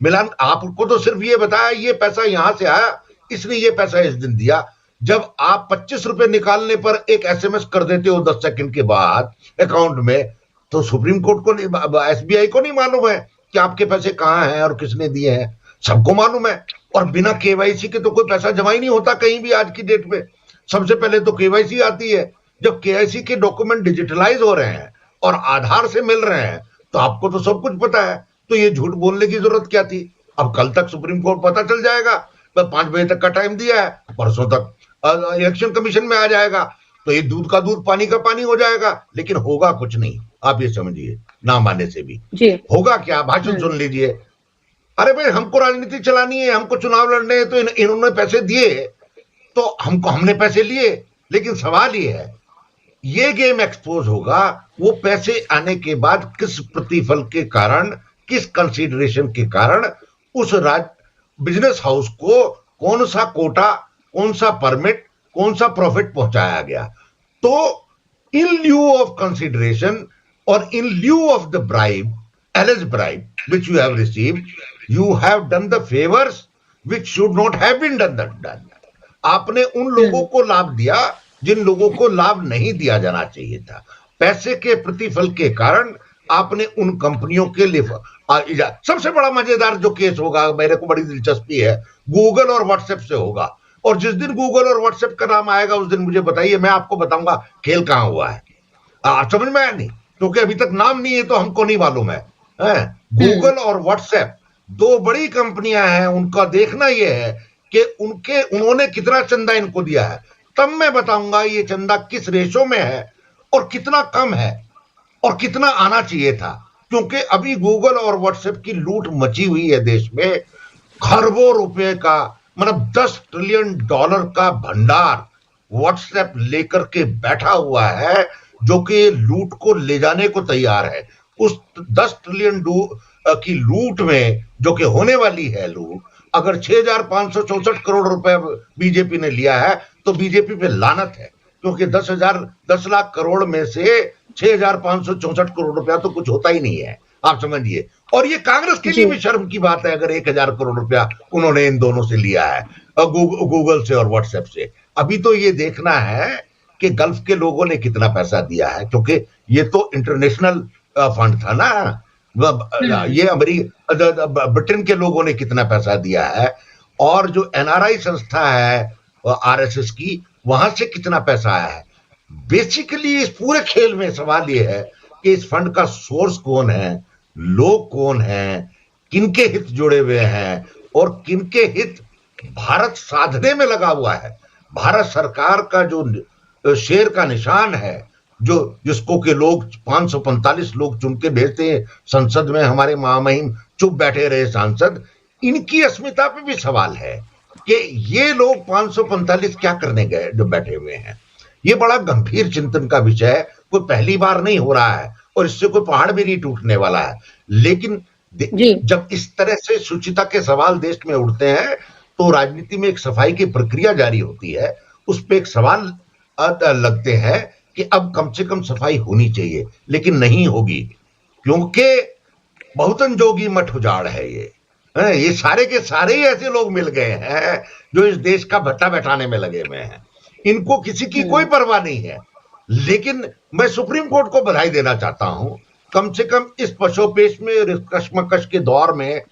मिलान आपको तो सिर्फ ये बताया ये पैसा यहां से आया, इसने ये पैसा इस दिन दिया। जब आप 25 रुपए निकालने पर एक एसएमएस कर देते हो 10 सेकंड के बाद अकाउंट में, तो सुप्रीम कोर्ट को एसबीआई को नहीं मालूम है कि आपके पैसे कहां हैं और किसने दिए हैं? सबको मालूम है। और बिना केवाईसी के तो कोई पैसा जमा ही नहीं होता कहीं भी आज की डेट में। सबसे पहले तो केवाईसी आती है। जब केवाईसी के डॉक्यूमेंट डिजिटलाइज हो रहे हैं और आधार से मिल रहे हैं तो आपको तो सब कुछ पता है, तो ये झूठ बोलने की जरूरत क्या थी? अब कल तक सुप्रीम कोर्ट पता चल जाएगा, 5 बजे तक का टाइम दिया है, परसों तक इलेक्शन कमीशन में आ जाएगा, तो ये दूध का दूध पानी का पानी हो जाएगा। लेकिन होगा कुछ नहीं, आप ये समझिए, ना मानने से भी होगा क्या? भाषण सुन लीजिए। अरे भाई हमको राजनीति चलानी है, हमको चुनाव लड़ने हैं, तो इन्होंने पैसे दिए तो हमने पैसे लिए। लेकिन सवाल ये है, ये गेम एक्सपोज होगा वो पैसे आने के बाद किस प्रतिफल के कारण, किस कंसीडरेशन के कारण उस बिजनेस हाउस को कौन सा कोटा, कौन सा परमिट, कौन सा प्रॉफिट पहुंचाया गया। तो इन ल्यू ऑफ कंसीडरेशन और in lieu of the bribe, alleged bribe which you have received, you have done the favors which should not have been done. आपने उन लोगों को लाभ दिया जिन लोगों को लाभ नहीं दिया जाना चाहिए था। पैसे के प्रतिफल के कारण आपने उन कंपनियों के लिए सबसे बड़ा मजेदार जो केस होगा, मेरे को बड़ी दिलचस्पी है, गूगल और व्हाट्सएप से होगा। और जिस दिन गूगल और व्हाट्सएप का नाम आएगा उस दिन मुझे बताइए, मैं आपको बताऊंगा खेल कहां हुआ है। समझ में आया नहीं? क्योंकि अभी तक नाम नहीं है तो हमको नहीं मालूम है। गूगल और व्हाट्सएप 2 बड़ी कंपनियां हैं, उनका देखना यह है कि उन्होंने कितना चंदा इनको दिया है, तब मैं बताऊंगा ये चंदा किस रेशो में है और कितना कम है और कितना आना चाहिए था। क्योंकि अभी गूगल और व्हाट्सएप की लूट मची हुई है देश में, खरबों रुपए का, मतलब $10 ट्रिलियन का भंडार व्हाट्सएप लेकर के बैठा हुआ है, जो कि लूट को ले जाने को तैयार है। उस 10 ट्रिलियन की लूट में जो कि होने वाली है लूट, अगर 6,564 करोड़ रुपए बीजेपी ने लिया है तो बीजेपी पे लानत है, क्योंकि 10 लाख करोड़ में से 6,564 करोड़ रुपया तो कुछ होता ही नहीं है, आप समझिए। और ये कांग्रेस के लिए भी शर्म की बात है अगर 1,000 करोड़ रुपया उन्होंने इन दोनों से लिया है, गूगल से और व्हाट्सएप से। अभी तो ये देखना है कि गल्फ के लोगों ने कितना पैसा दिया है, क्योंकि ये तो इंटरनेशनल फंड था ना, ये ब्रिटेन के लोगों ने कितना पैसा दिया है, और जो एनआरआई संस्था है आरएसएस की, वहां से कितना पैसा आया है। बेसिकली इस पूरे खेल में सवाल ये है कि इस फंड का सोर्स कौन है, लोग कौन हैं, किनके हित जुड़े हुए हैं और किनके हित भारत साधने में लगा हुआ है। भारत सरकार का जो शेर का निशान है, जो जिसको के लोग 545 लोग चुन के भेजते हैं संसद में, हमारे महामहिम चुप बैठे रहे सांसद, इनकी अस्मिता पे भी सवाल है कि ये लोग 545 क्या करने गए जो बैठे हुए हैं। ये बड़ा गंभीर चिंतन का विषय है, कोई पहली बार नहीं हो रहा है और इससे कोई पहाड़ भी नहीं टूटने वाला है। लेकिन जब इस तरह से शुचिता के सवाल देश में उठते हैं तो राजनीति में एक सफाई की प्रक्रिया जारी होती है, उस पर एक सवाल लगते हैं कि अब कम से कम सफाई होनी चाहिए, लेकिन नहीं होगी, क्योंकि बहुतन जोगी मठ उजाड़ है ये। ये सारे के सारे ही ऐसे लोग मिल गए हैं जो इस देश का भट्टा बैठाने में लगे हुए हैं। इनको किसी की कोई परवाह नहीं है। लेकिन मैं सुप्रीम कोर्ट को बधाई देना चाहता हूं, कम से कम इस पशोपेश में और इस कशमकश के दौर में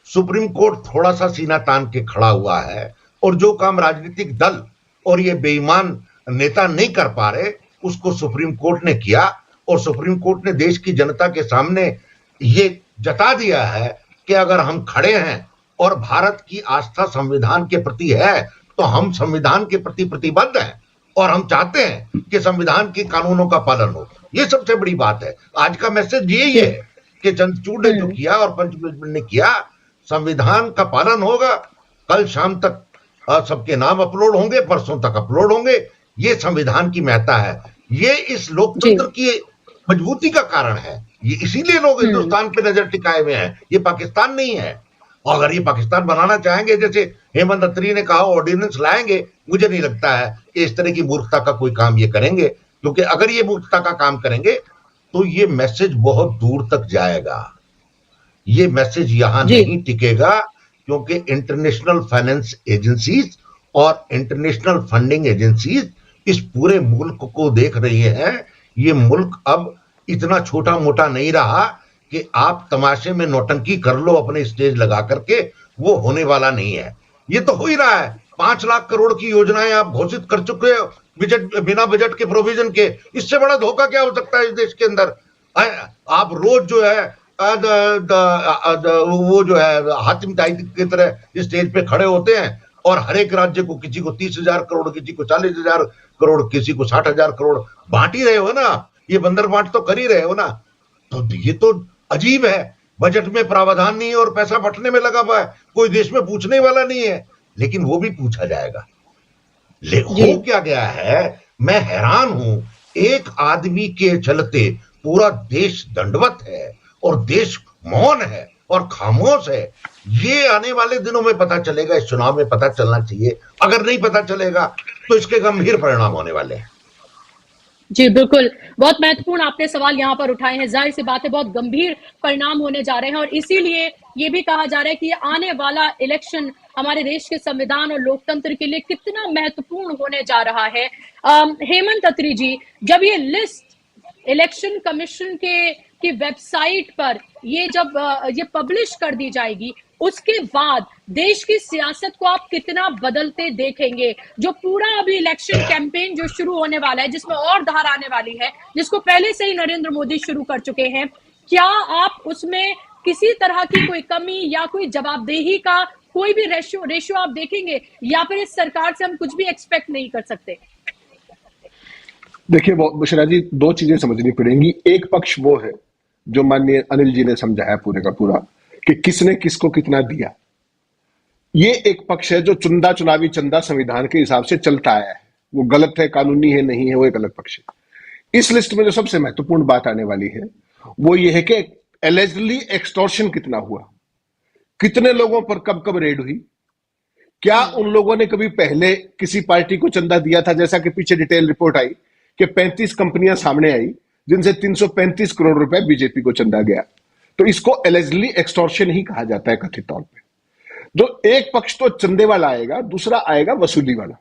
सुप्रीम कोर्ट थोड़ा सा सीना तान के खड़ा हुआ है, और जो काम राजनीतिक दल और ये बेईमान नेता नहीं कर पा रहे उसको सुप्रीम कोर्ट ने किया। और सुप्रीम कोर्ट ने देश की जनता के सामने ये जता दिया है कि अगर हम खड़े हैं और भारत की आस्था संविधान के प्रति है तो हम संविधान के प्रति प्रतिबद्ध हैं और हम चाहते हैं कि संविधान के कानूनों का पालन हो। ये सबसे बड़ी बात है। आज का मैसेज यही है कि चंद्रचूड़ ने जो किया और पंचबल ने किया, संविधान का पालन होगा। कल शाम तक सबके नाम अपलोड होंगे, परसों तक अपलोड होंगे। ये संविधान की महत्ता है, ये इस लोकतंत्र की मजबूती का कारण है। ये इसीलिए लोग हिंदुस्तान पे नजर टिकाए हुए हैं, ये पाकिस्तान नहीं है। और अगर ये पाकिस्तान बनाना चाहेंगे, जैसे हेमंत अत्री ने कहा ऑर्डिनेंस लाएंगे, मुझे नहीं लगता है कि इस तरह की मूर्खता का कोई काम ये करेंगे, क्योंकि अगर ये मूर्खता का काम करेंगे तो ये मैसेज बहुत दूर तक जाएगा। ये मैसेज यहां नहीं टिकेगा, क्योंकि इंटरनेशनल फाइनेंस एजेंसीज और इंटरनेशनल फंडिंग एजेंसीज इस पूरे मुल्क को देख रही हैं। ये मुल्क अब इतना छोटा मोटा नहीं रहा कि आप तमाशे में नौटंकी कर लो अपने स्टेज लगा करके, वो होने वाला नहीं है। ये तो हो ही रहा है। 5 लाख करोड़ की योजनाएं आप घोषित कर चुके हो बिना बजट के प्रोविजन के। इससे बड़ा धोखा क्या हो सकता है इस देश के अंदर? आप रोज जो है वो जो है हातिम ताई की तरह स्टेज पे खड़े होते हैं और हर एक राज्य को, किसी को 30,000 करोड़, किसी को 40,000 करोड़, किसी को 60,000 करोड़ बांट ही रहे हो ना। ये बंदर बांट तो कर ही रहे हो ना। तो ये तो अजीब है। बजट में प्रावधान नहीं है और पैसा बंटने में लगा हुआ है, कोई देश में पूछने वाला नहीं है। लेकिन वो भी पूछा जाएगा। हो क्या गया है, मैं हैरान हूं। एक आदमी के चलते पूरा देश दंडवत है और देश मौन है और खामोश है। ये आने वाले दिनों में पता चलेगा, इस चुनाव में पता चलना चाहिए। अगर नहीं पता चलेगा तो इसके गंभीर परिणाम होने वाले हैं। जी बिल्कुल, बहुत महत्वपूर्ण आपने सवाल यहाँ पर उठाए हैं। जाहिर सी बात है, बहुत गंभीर परिणाम होने जा रहे हैं, और इसीलिए ये भी कहा जा रहा है कि ये आने वाला इलेक्शन हमारे देश के संविधान और लोकतंत्र के लिए कितना महत्वपूर्ण होने जा रहा है। हेमंत अत्री जी, जब ये लिस्ट इलेक्शन कमीशन की वेबसाइट पर जब ये पब्लिश कर दी जाएगी, उसके बाद देश की सियासत को आप कितना बदलते देखेंगे? जो पूरा अभी इलेक्शन कैंपेन जो शुरू होने वाला है, जिसमें और धार आने वाली है, जिसको पहले से ही नरेंद्र मोदी शुरू कर चुके हैं, क्या आप उसमें किसी तरह की कोई कमी या कोई जवाबदेही का कोई भी रेशियो आप देखेंगे, या फिर इस सरकार से हम कुछ भी एक्सपेक्ट नहीं कर सकते? देखिए बुशरा जी, 2 चीजें समझनी पड़ेंगी। एक पक्ष वो है जो माननीय अनिल जी ने समझाया पूरे का पूरा कि किसने किसको कितना दिया। ये एक पक्ष है जो चुनावी चंदा संविधान के हिसाब से चलता आया है। वो गलत है, कानूनी है, नहीं है, वो एक अलग पक्ष है। इस लिस्ट में जो सबसे महत्वपूर्ण बात आने वाली है वो ये है कि एलिजिडली एक्सटॉर्शन कितना हुआ, कितने लोगों पर कब कब रेड हुई, क्या उन लोगों ने कभी पहले किसी पार्टी को चंदा दिया था। जैसा कि पीछे डिटेल रिपोर्ट आई कि 35 कंपनियां सामने आई जिनसे 335 करोड़ रुपए बीजेपी को चंदा गया। तो इसको एलिजिडली एक्सटॉर्शन ही कहा जाता है कथित तौर पे। जो एक पक्ष तो चंदे वाला आएगा, दूसरा आएगा वसूली वाला।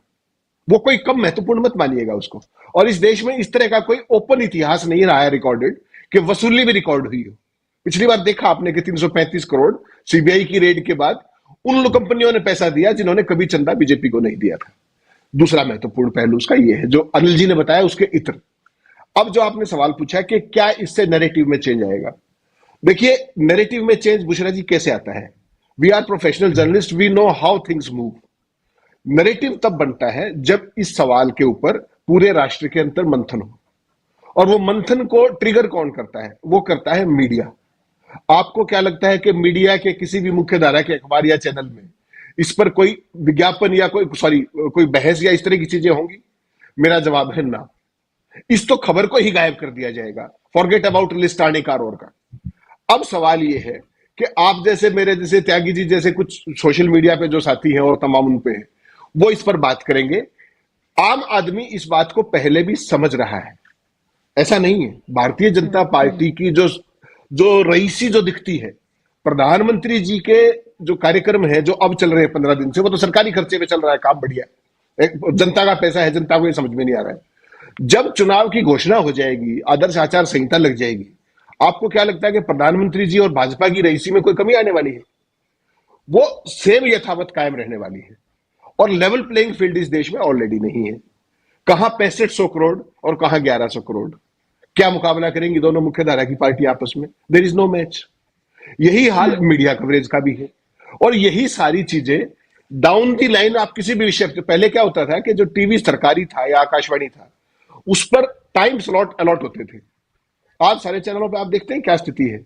वो कोई कम महत्वपूर्ण मत मानिएगा उसको। और इस देश में इस तरह का कोई ओपन इतिहास नहीं रहा है रिकॉर्डेड कि वसूली भी रिकॉर्ड हुई हो। पिछली बार देखा आपने कि 335 करोड़ सीबीआई की रेड के बाद उन कंपनियों ने पैसा दिया जिन्होंने कभी चंदा बीजेपी को नहीं दिया था। दूसरा महत्वपूर्ण पहलू उसका यह है जो अनिल जी ने बताया उसके इत्र। अब जो आपने सवाल पूछा कि क्या इससे नैरेटिव में चेंज आएगा, देखिए नैरेटिव में चेंज बुशरा जी कैसे आता है। We are professional journalist, we know how things move. Narrative तब बनता है जब इस सवाल के ऊपर पूरे राष्ट्र के अंतर मंथन हो, और वो मंथन को ट्रिगर कौन करता है? वो करता है मीडिया। आपको क्या लगता है कि मीडिया के किसी भी मुख्य धारा के अखबार या चैनल में इस पर कोई विज्ञापन या कोई बहस या इस तरह की चीजें होंगी? मेरा जवाब है ना। इस तो खबर को ही गायब कर दिया जाएगा, फॉरगेट अबाउट लिस्ट आने का और का। अब सवाल यह है कि आप जैसे, मेरे जैसे, त्यागी जी जैसे कुछ सोशल मीडिया पे जो साथी हैं और तमाम उन पे हैं, वो इस पर बात करेंगे। आम आदमी इस बात को पहले भी समझ रहा है, ऐसा नहीं है। भारतीय जनता पार्टी की जो रईसी जो दिखती है, प्रधानमंत्री जी के जो कार्यक्रम है जो अब चल रहे हैं 15 दिन से, वो तो सरकारी खर्चे पे चल रहा है, काम बढ़िया, जनता का पैसा है, जनता को ये समझ में नहीं आ रहा है। जब चुनाव की घोषणा हो जाएगी, आदर्श आचार संहिता लग जाएगी, आपको क्या लगता है कि प्रधानमंत्री जी और भाजपा की रईसी में कोई कमी आने वाली है? वो सेम यथावत कायम रहने वाली है। और लेवल प्लेइंग फील्ड इस देश में ऑलरेडी नहीं है। कहां 6500 करोड़ और कहां 1100 करोड़, क्या मुकाबला करेंगी दोनों मुख्य धारा की पार्टी आपस में? There is no match. यही हाल मीडिया कवरेज का भी है। और यही सारी चीजें डाउन दी लाइन, आप किसी भी विषय पे, पहले क्या होता था कि जो टीवी सरकारी था या आकाशवाणी था, उस पर टाइम स्लॉट अलॉट होते थे। आज सारे चैनलों पे आप देखते हैं क्या स्थिति है।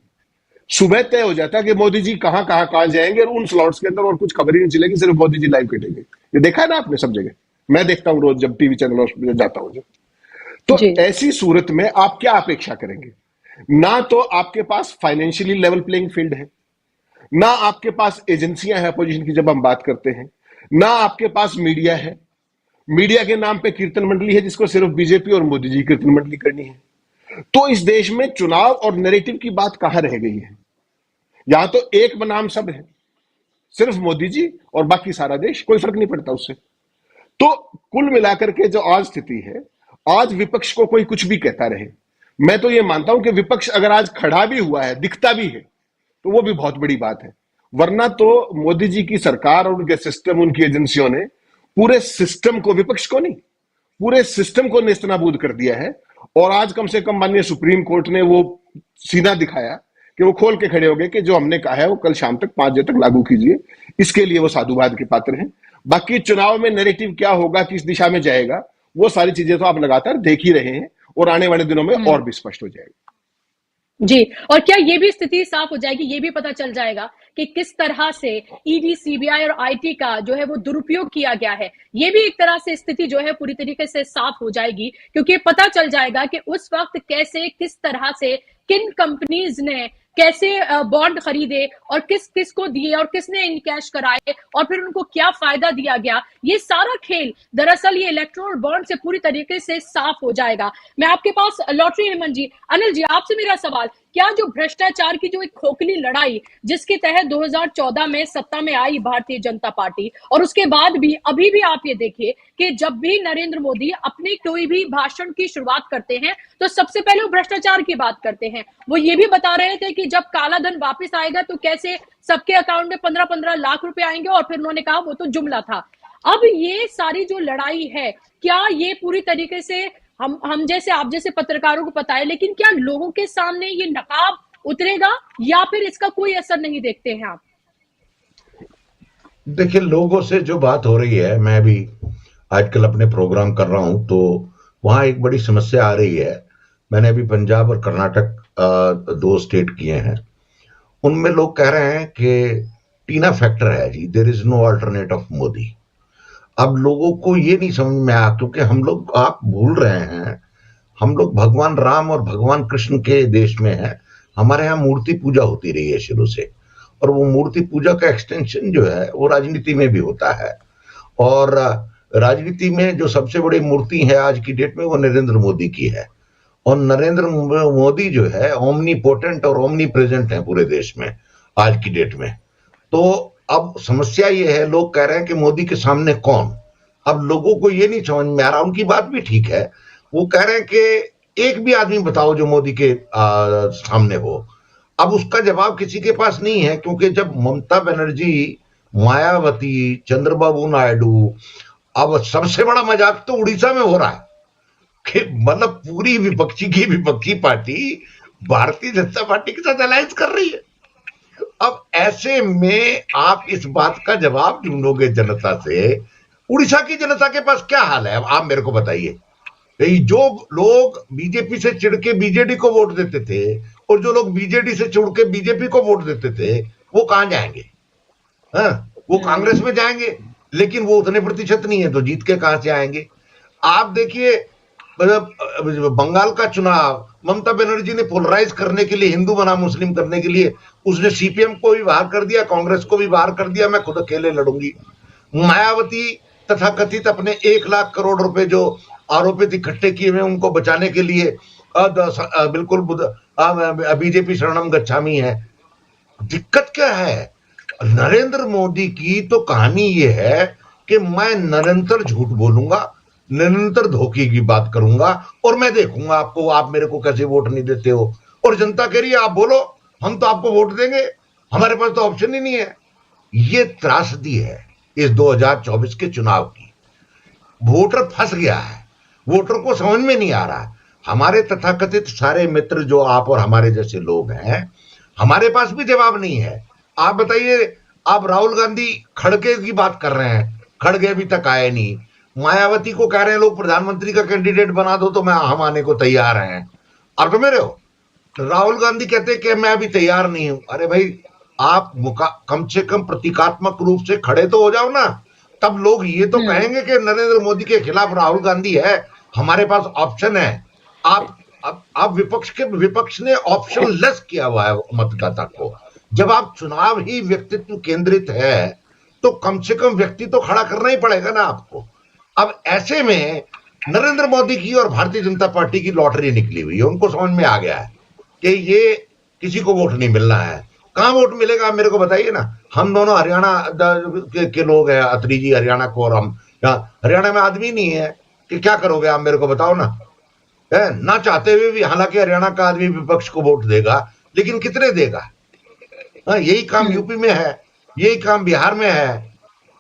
सुबह तय हो जाता है कि मोदी जी कहां जाएंगे, और उन स्लॉट्स के अंदर और कुछ खबर ही नहीं चलेगी, सिर्फ मोदी जी लाइव कटेंगे। ये देखा है ना आपने सब जगह, मैं देखता हूं रोज जब टीवी चैनलों पे जाता हूं। तो ऐसी सूरत में आप क्या अपेक्षा करेंगे? ना तो आपके पास फाइनेंशियली लेवल प्लेइंग फील्ड है, ना आपके पास एजेंसियां हैं अपोजिशन की जब हम बात करते हैं, ना आपके पास मीडिया है। मीडिया के नाम पे कीर्तन मंडली है जिसको सिर्फ बीजेपी और मोदी जी कीर्तन मंडली करनी है। तो इस देश में चुनाव और नैरेटिव की बात कहां रह गई है? यहां तो एक बनाम सब है, सिर्फ मोदी जी और बाकी सारा देश, कोई फर्क नहीं पड़ता उससे। तो कुल मिलाकर के जो आज स्थिति है, आज विपक्ष को कोई कुछ भी कहता रहे, मैं तो ये मानता हूं कि विपक्ष अगर आज खड़ा भी हुआ है, दिखता भी है, तो वो भी बहुत बड़ी बात है। वरना तो मोदी जी की सरकार और उनके सिस्टम, उनकी एजेंसियों ने पूरे सिस्टम को, विपक्ष को नहीं, पूरे सिस्टम को नेस्तनाबूद कर दिया है। और आज कम से कम माननीय सुप्रीम कोर्ट ने वो सीना दिखाया कि वो खोल के खड़े हो गए कि जो हमने कहा है वो कल शाम तक 5 बजे तक लागू कीजिए। इसके लिए वो साधुवाद के पात्र हैं। बाकी चुनाव में नैरेटिव क्या होगा, किस दिशा में जाएगा, वो सारी चीजें तो आप लगातार देख ही रहे हैं और आने वाले दिनों में और भी स्पष्ट हो जाएगा। जी, और क्या ये भी स्थिति साफ हो जाएगी, ये भी पता चल जाएगा कि किस तरह से ईडी, सीबीआई और आईटी का जो है वो दुरुपयोग किया गया है? ये भी एक तरह से स्थिति जो है पूरी तरीके से साफ हो जाएगी, क्योंकि पता चल जाएगा कि उस वक्त कैसे, किस तरह से, किन कंपनीज ने कैसे बॉन्ड खरीदे और किस किस को दिए और किसने इन कैश कराए और फिर उनको क्या फायदा दिया गया। ये सारा खेल दरअसल ये इलेक्टोरल बॉन्ड से पूरी तरीके से साफ हो जाएगा। मैं आपके पास लॉटरी हेमंत जी, अनिल जी, आपसे मेरा सवाल, क्या जो भ्रष्टाचार की जो एक खोखली लड़ाई जिसके तहत 2014 में सत्ता में आई भारतीय जनता पार्टी, और उसके बाद भी अभी भी आप ये देखिए कि जब भी नरेंद्र मोदी अपने कोई भी भाषण की शुरुआत करते हैं तो सबसे पहले वो भ्रष्टाचार की बात करते हैं। वो ये भी बता रहे थे कि जब काला धन वापस आएगा तो कैसे सबके अकाउंट में 15-15 लाख रुपए आएंगे, और फिर उन्होंने कहा वो तो जुमला था। अब ये सारी जो लड़ाई है, क्या ये पूरी तरीके से हम जैसे, आप जैसे पत्रकारों को पता है, लेकिन क्या लोगों के सामने ये नकाब उतरेगा या फिर इसका कोई असर नहीं देखते हैं आप? देखिए, लोगों से जो बात हो रही है, मैं भी आजकल अपने प्रोग्राम कर रहा हूं तो वहां एक बड़ी समस्या आ रही है। मैंने अभी पंजाब और कर्नाटक 2 स्टेट किए हैं। उनमें लोग कह रहे हैं कि टीना फैक्टर है जी, there is no alternate of Modi. अब लोगों को ये नहीं समझ में आया, क्योंकि हम लोग, आप भूल रहे हैं, हम लोग भगवान राम और भगवान कृष्ण के देश में हैं। हमारे यहाँ मूर्ति पूजा होती रही है शुरू से, और वो मूर्ति पूजा का एक्सटेंशन जो है वो राजनीति में भी होता है। और राजनीति में जो सबसे बड़ी मूर्ति है आज की डेट में वो नरेंद्र मोदी की है। और नरेंद्र मोदी जो है ओमनी पोटेंट और ओमनी प्रेजेंट है पूरे देश में आज की डेट में। तो अब समस्या ये है, लोग कह रहे हैं कि मोदी के सामने कौन। अब लोगों को ये नहीं समझ में आ रहा, उनकी बात भी ठीक है, वो कह रहे हैं कि एक भी आदमी बताओ जो मोदी के सामने हो। अब उसका जवाब किसी के पास नहीं है, क्योंकि जब ममता बनर्जी, मायावती, चंद्रबाबू नायडू, अब सबसे बड़ा मजाक तो उड़ीसा में हो रहा है कि मतलब पूरी विपक्षी पार्टी भारतीय जनता पार्टी के साथ अलायंस कर रही है। अब ऐसे में आप इस बात का जवाब ढूंढोगे जनता से। उड़ीसा की जनता के पास क्या हाल है, अब आप मेरे को बताइए। जो लोग बीजेपी से चिढ़ के बीजेडी को वोट देते थे और जो लोग बीजेडी से चिढ़ के बीजेपी को वोट देते थे, वो कहां जाएंगे? वो कांग्रेस में जाएंगे, लेकिन वो उतने प्रतिशत नहीं है, तो जीत के कहां से आएंगे? आप देखिए, बंगाल का चुनाव ममता बनर्जी ने पोलराइज करने के लिए, हिंदू बना मुस्लिम करने के लिए, उसने सीपीएम को भी बाहर कर दिया, कांग्रेस को भी बाहर कर दिया, मैं खुद अकेले लड़ूंगी। मायावती तथाकथित अपने 1 लाख करोड़ रुपए जो आरोपित इकट्ठे किए हुए उनको बचाने के लिए बिल्कुल बीजेपी शरणम गच्छामी है। दिक्कत क्या है? नरेंद्र मोदी की तो कहानी ये है कि मैं निरंतर झूठ बोलूंगा, निरंतर धोखे की बात करूंगा और मैं देखूंगा आपको, आप मेरे को कैसे वोट नहीं देते हो। और जनता कह रही है आप बोलो, हम तो आपको वोट देंगे, हमारे पास तो ऑप्शन ही नहीं है। ये त्रासदी है इस 2024 के चुनाव की। वोटर फंस गया है, वोटर को समझ में नहीं आ रहा। हमारे तथाकथित सारे मित्र जो आप और हमारे जैसे लोग हैं, हमारे पास भी जवाब नहीं है। आप बताइए, आप राहुल गांधी खड़गे की बात कर रहे हैं, खड़गे अभी तक आए नहीं। मायावती को कह रहे हैं लोग प्रधानमंत्री का कैंडिडेट बना दो तो हम आने को तैयार हैं। आप समझ रहे हो? राहुल गांधी कहते हैं कि मैं अभी तैयार नहीं हूं। अरे भाई, आप कम से कम प्रतीकात्मक रूप से खड़े तो हो जाओ ना, तब लोग ये तो कहेंगे कि नरेंद्र मोदी के खिलाफ राहुल गांधी है, हमारे पास ऑप्शन है। आप विपक्ष ने ऑप्शन लेस किया हुआ है मतदाता को। जब आप चुनाव ही व्यक्तित्व केंद्रित है तो कम से कम व्यक्ति तो खड़ा करना ही पड़ेगा ना आपको। अब ऐसे में नरेंद्र मोदी की और भारतीय जनता पार्टी की लॉटरी निकली हुई है। उनको समझ में आ गया है कि ये किसी को वोट नहीं मिलना है। कहां वोट मिलेगा आप मेरे को बताइए ना। हम दोनों हरियाणा के लोग हैं, अत्री जी हरियाणा को, और हम हरियाणा में आदमी नहीं है कि क्या करोगे आप मेरे को बताओ ना। ना चाहते हुए भी, हालांकि हरियाणा का आदमी विपक्ष को वोट देगा, लेकिन कितने देगा? यही काम यूपी में है, यही काम बिहार में है।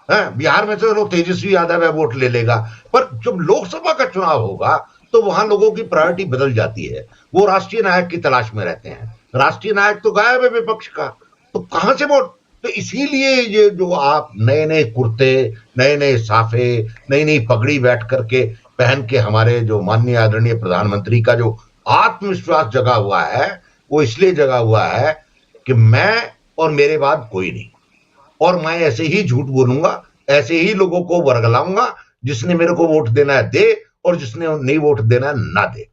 बिहार में तो लोग तेजस्वी यादव है, वोट ले लेगा। पर जब लोकसभा का चुनाव होगा तो वहां लोगों की प्रायोरिटी बदल जाती है। वो राष्ट्रीय नायक की तलाश में रहते हैं। राष्ट्रीय नायक तो गायब है विपक्ष का, तो कहां से वोट? तो इसीलिए ये जो आप नए नए कुर्ते, नए नए साफे, नई नई पगड़ी बैठ करके पहन के हमारे जो माननीय आदरणीय प्रधानमंत्री का जो आत्मविश्वास जगा हुआ है, वो इसलिए जगा हुआ है कि मैं और मेरे बाद कोई नहीं, और मैं ऐसे ही झूठ बोलूंगा, ऐसे ही लोगों को वर्गलाऊंगा। जिसने मेरे को वोट देना है दे, और जिसने नहीं वोट देना है ना दे।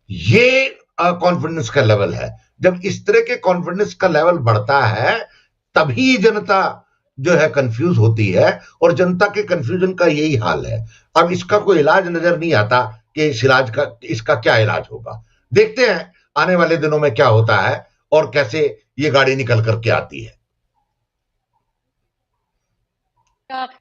ये कॉन्फिडेंस का लेवल है। जब इस तरह के कॉन्फिडेंस का लेवल बढ़ता है तभी जनता जो है कंफ्यूज होती है, और जनता के कंफ्यूजन का यही हाल है। अब इसका कोई इलाज नजर नहीं आता कि इसका क्या इलाज होगा। देखते हैं आने वाले दिनों में क्या होता है और कैसे ये गाड़ी निकल करके आती है।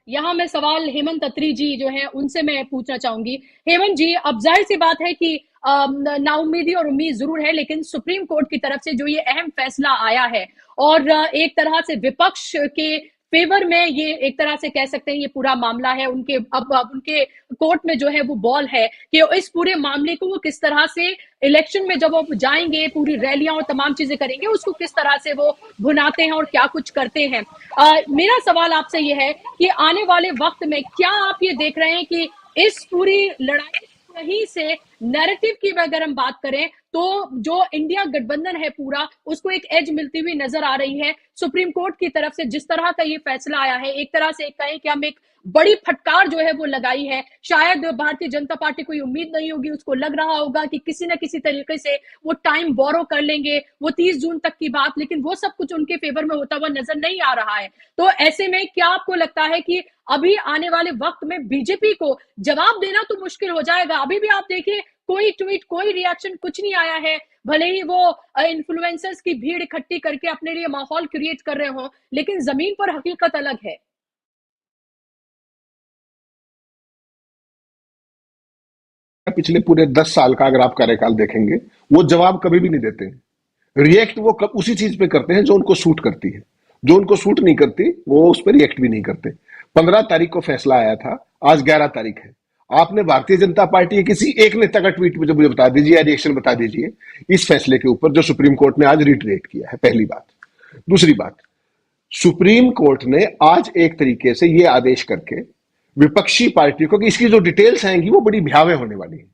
यहाँ मैं सवाल हेमंत अत्री जी जो है उनसे मैं पूछना चाहूंगी। हेमंत जी, अब जाहिर सी बात है कि नाउम्मीदी और उम्मीद जरूर है, लेकिन सुप्रीम कोर्ट की तरफ से जो ये अहम फैसला आया है और एक तरह से विपक्ष के फेवर में ये एक तरह से कह सकते हैं ये पूरा मामला है। उनके अब उनके कोर्ट में जो है वो बॉल है कि इस पूरे मामले को वो किस तरह से इलेक्शन में जब वो जाएंगे, पूरी रैलियां और तमाम चीजें करेंगे, उसको किस तरह से वो भुनाते हैं और क्या कुछ करते हैं। मेरा सवाल आपसे ये है कि आने वाले वक्त में क्या आप ये देख रहे हैं कि इस पूरी लड़ाई वहीं से नैरेटिव की अगर हम बात करें तो जो इंडिया गठबंधन है पूरा, उसको एक एज मिलती हुई नजर आ रही है सुप्रीम कोर्ट की तरफ से। जिस तरह का ये फैसला आया है, एक तरह से कहें कि हम एक बड़ी फटकार जो है वो लगाई है। शायद भारतीय जनता पार्टी को उम्मीद नहीं होगी, उसको लग रहा होगा कि किसी न किसी तरीके से वो टाइम बोरो कर लेंगे, वो 30 जून तक की बात, लेकिन वो सब कुछ उनके फेवर में होता हुआ नजर नहीं आ रहा है। तो ऐसे में क्या आपको लगता है कि अभी आने वाले वक्त में बीजेपी को जवाब देना तो मुश्किल हो जाएगा? अभी भी आप देखिए, कोई ट्वीट, कोई रिएक्शन, कुछ नहीं आया है। भले ही वो इन्फ्लुएंसर्स की भीड़ इकट्ठी करके अपने लिए माहौल क्रिएट कर रहे हो, लेकिन जमीन पर हकीकत अलग है। पिछले पूरे 10 साल का अगर आप कार्यकाल देखेंगे, वो जवाब कभी भी नहीं देते। रिएक्ट वो कब उसी चीज पे करते हैं जो उनको सूट करती है, जो उनको सूट नहीं करती वो उस पर रिएक्ट भी नहीं करते। 15 तारीख को फैसला आया था, आज 11 तारीख है। आपने भारतीय जनता पार्टी के किसी एक नेता का ट्वीट मुझे बता दीजिए या रिएक्शन बता दीजिए इस फैसले के ऊपर जो सुप्रीम कोर्ट ने आज रिट्रेट किया है। पहली बात। दूसरी बात, सुप्रीम कोर्ट ने आज एक तरीके से ये आदेश करके विपक्षी पार्टी को, कि इसकी जो डिटेल्स आएंगी वो बड़ी भयावह होने वाली है।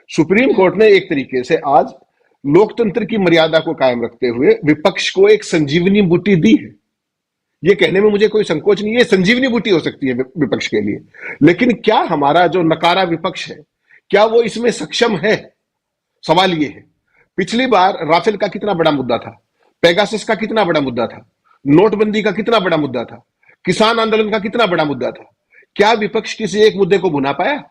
सुप्रीम कोर्ट ने एक तरीके से आज लोकतंत्र की मर्यादा को कायम रखते हुए विपक्ष को एक संजीवनी बूटी दी है। ये कहने में मुझे कोई संकोच नहीं है, संजीवनी बूटी हो सकती है विपक्ष के लिए, लेकिन क्या हमारा जो नकारा विपक्ष है, क्या वो इसमें सक्षम है? सवाल ये है। पिछली बार राफेल का कितना बड़ा मुद्दा था, पेगासस का कितना बड़ा मुद्दा था, नोटबंदी का कितना बड़ा मुद्दा था, किसान आंदोलन का कितना बड़ा मुद्दा था। क्या विपक्ष किसी एक मुद्दे को भुना पाया?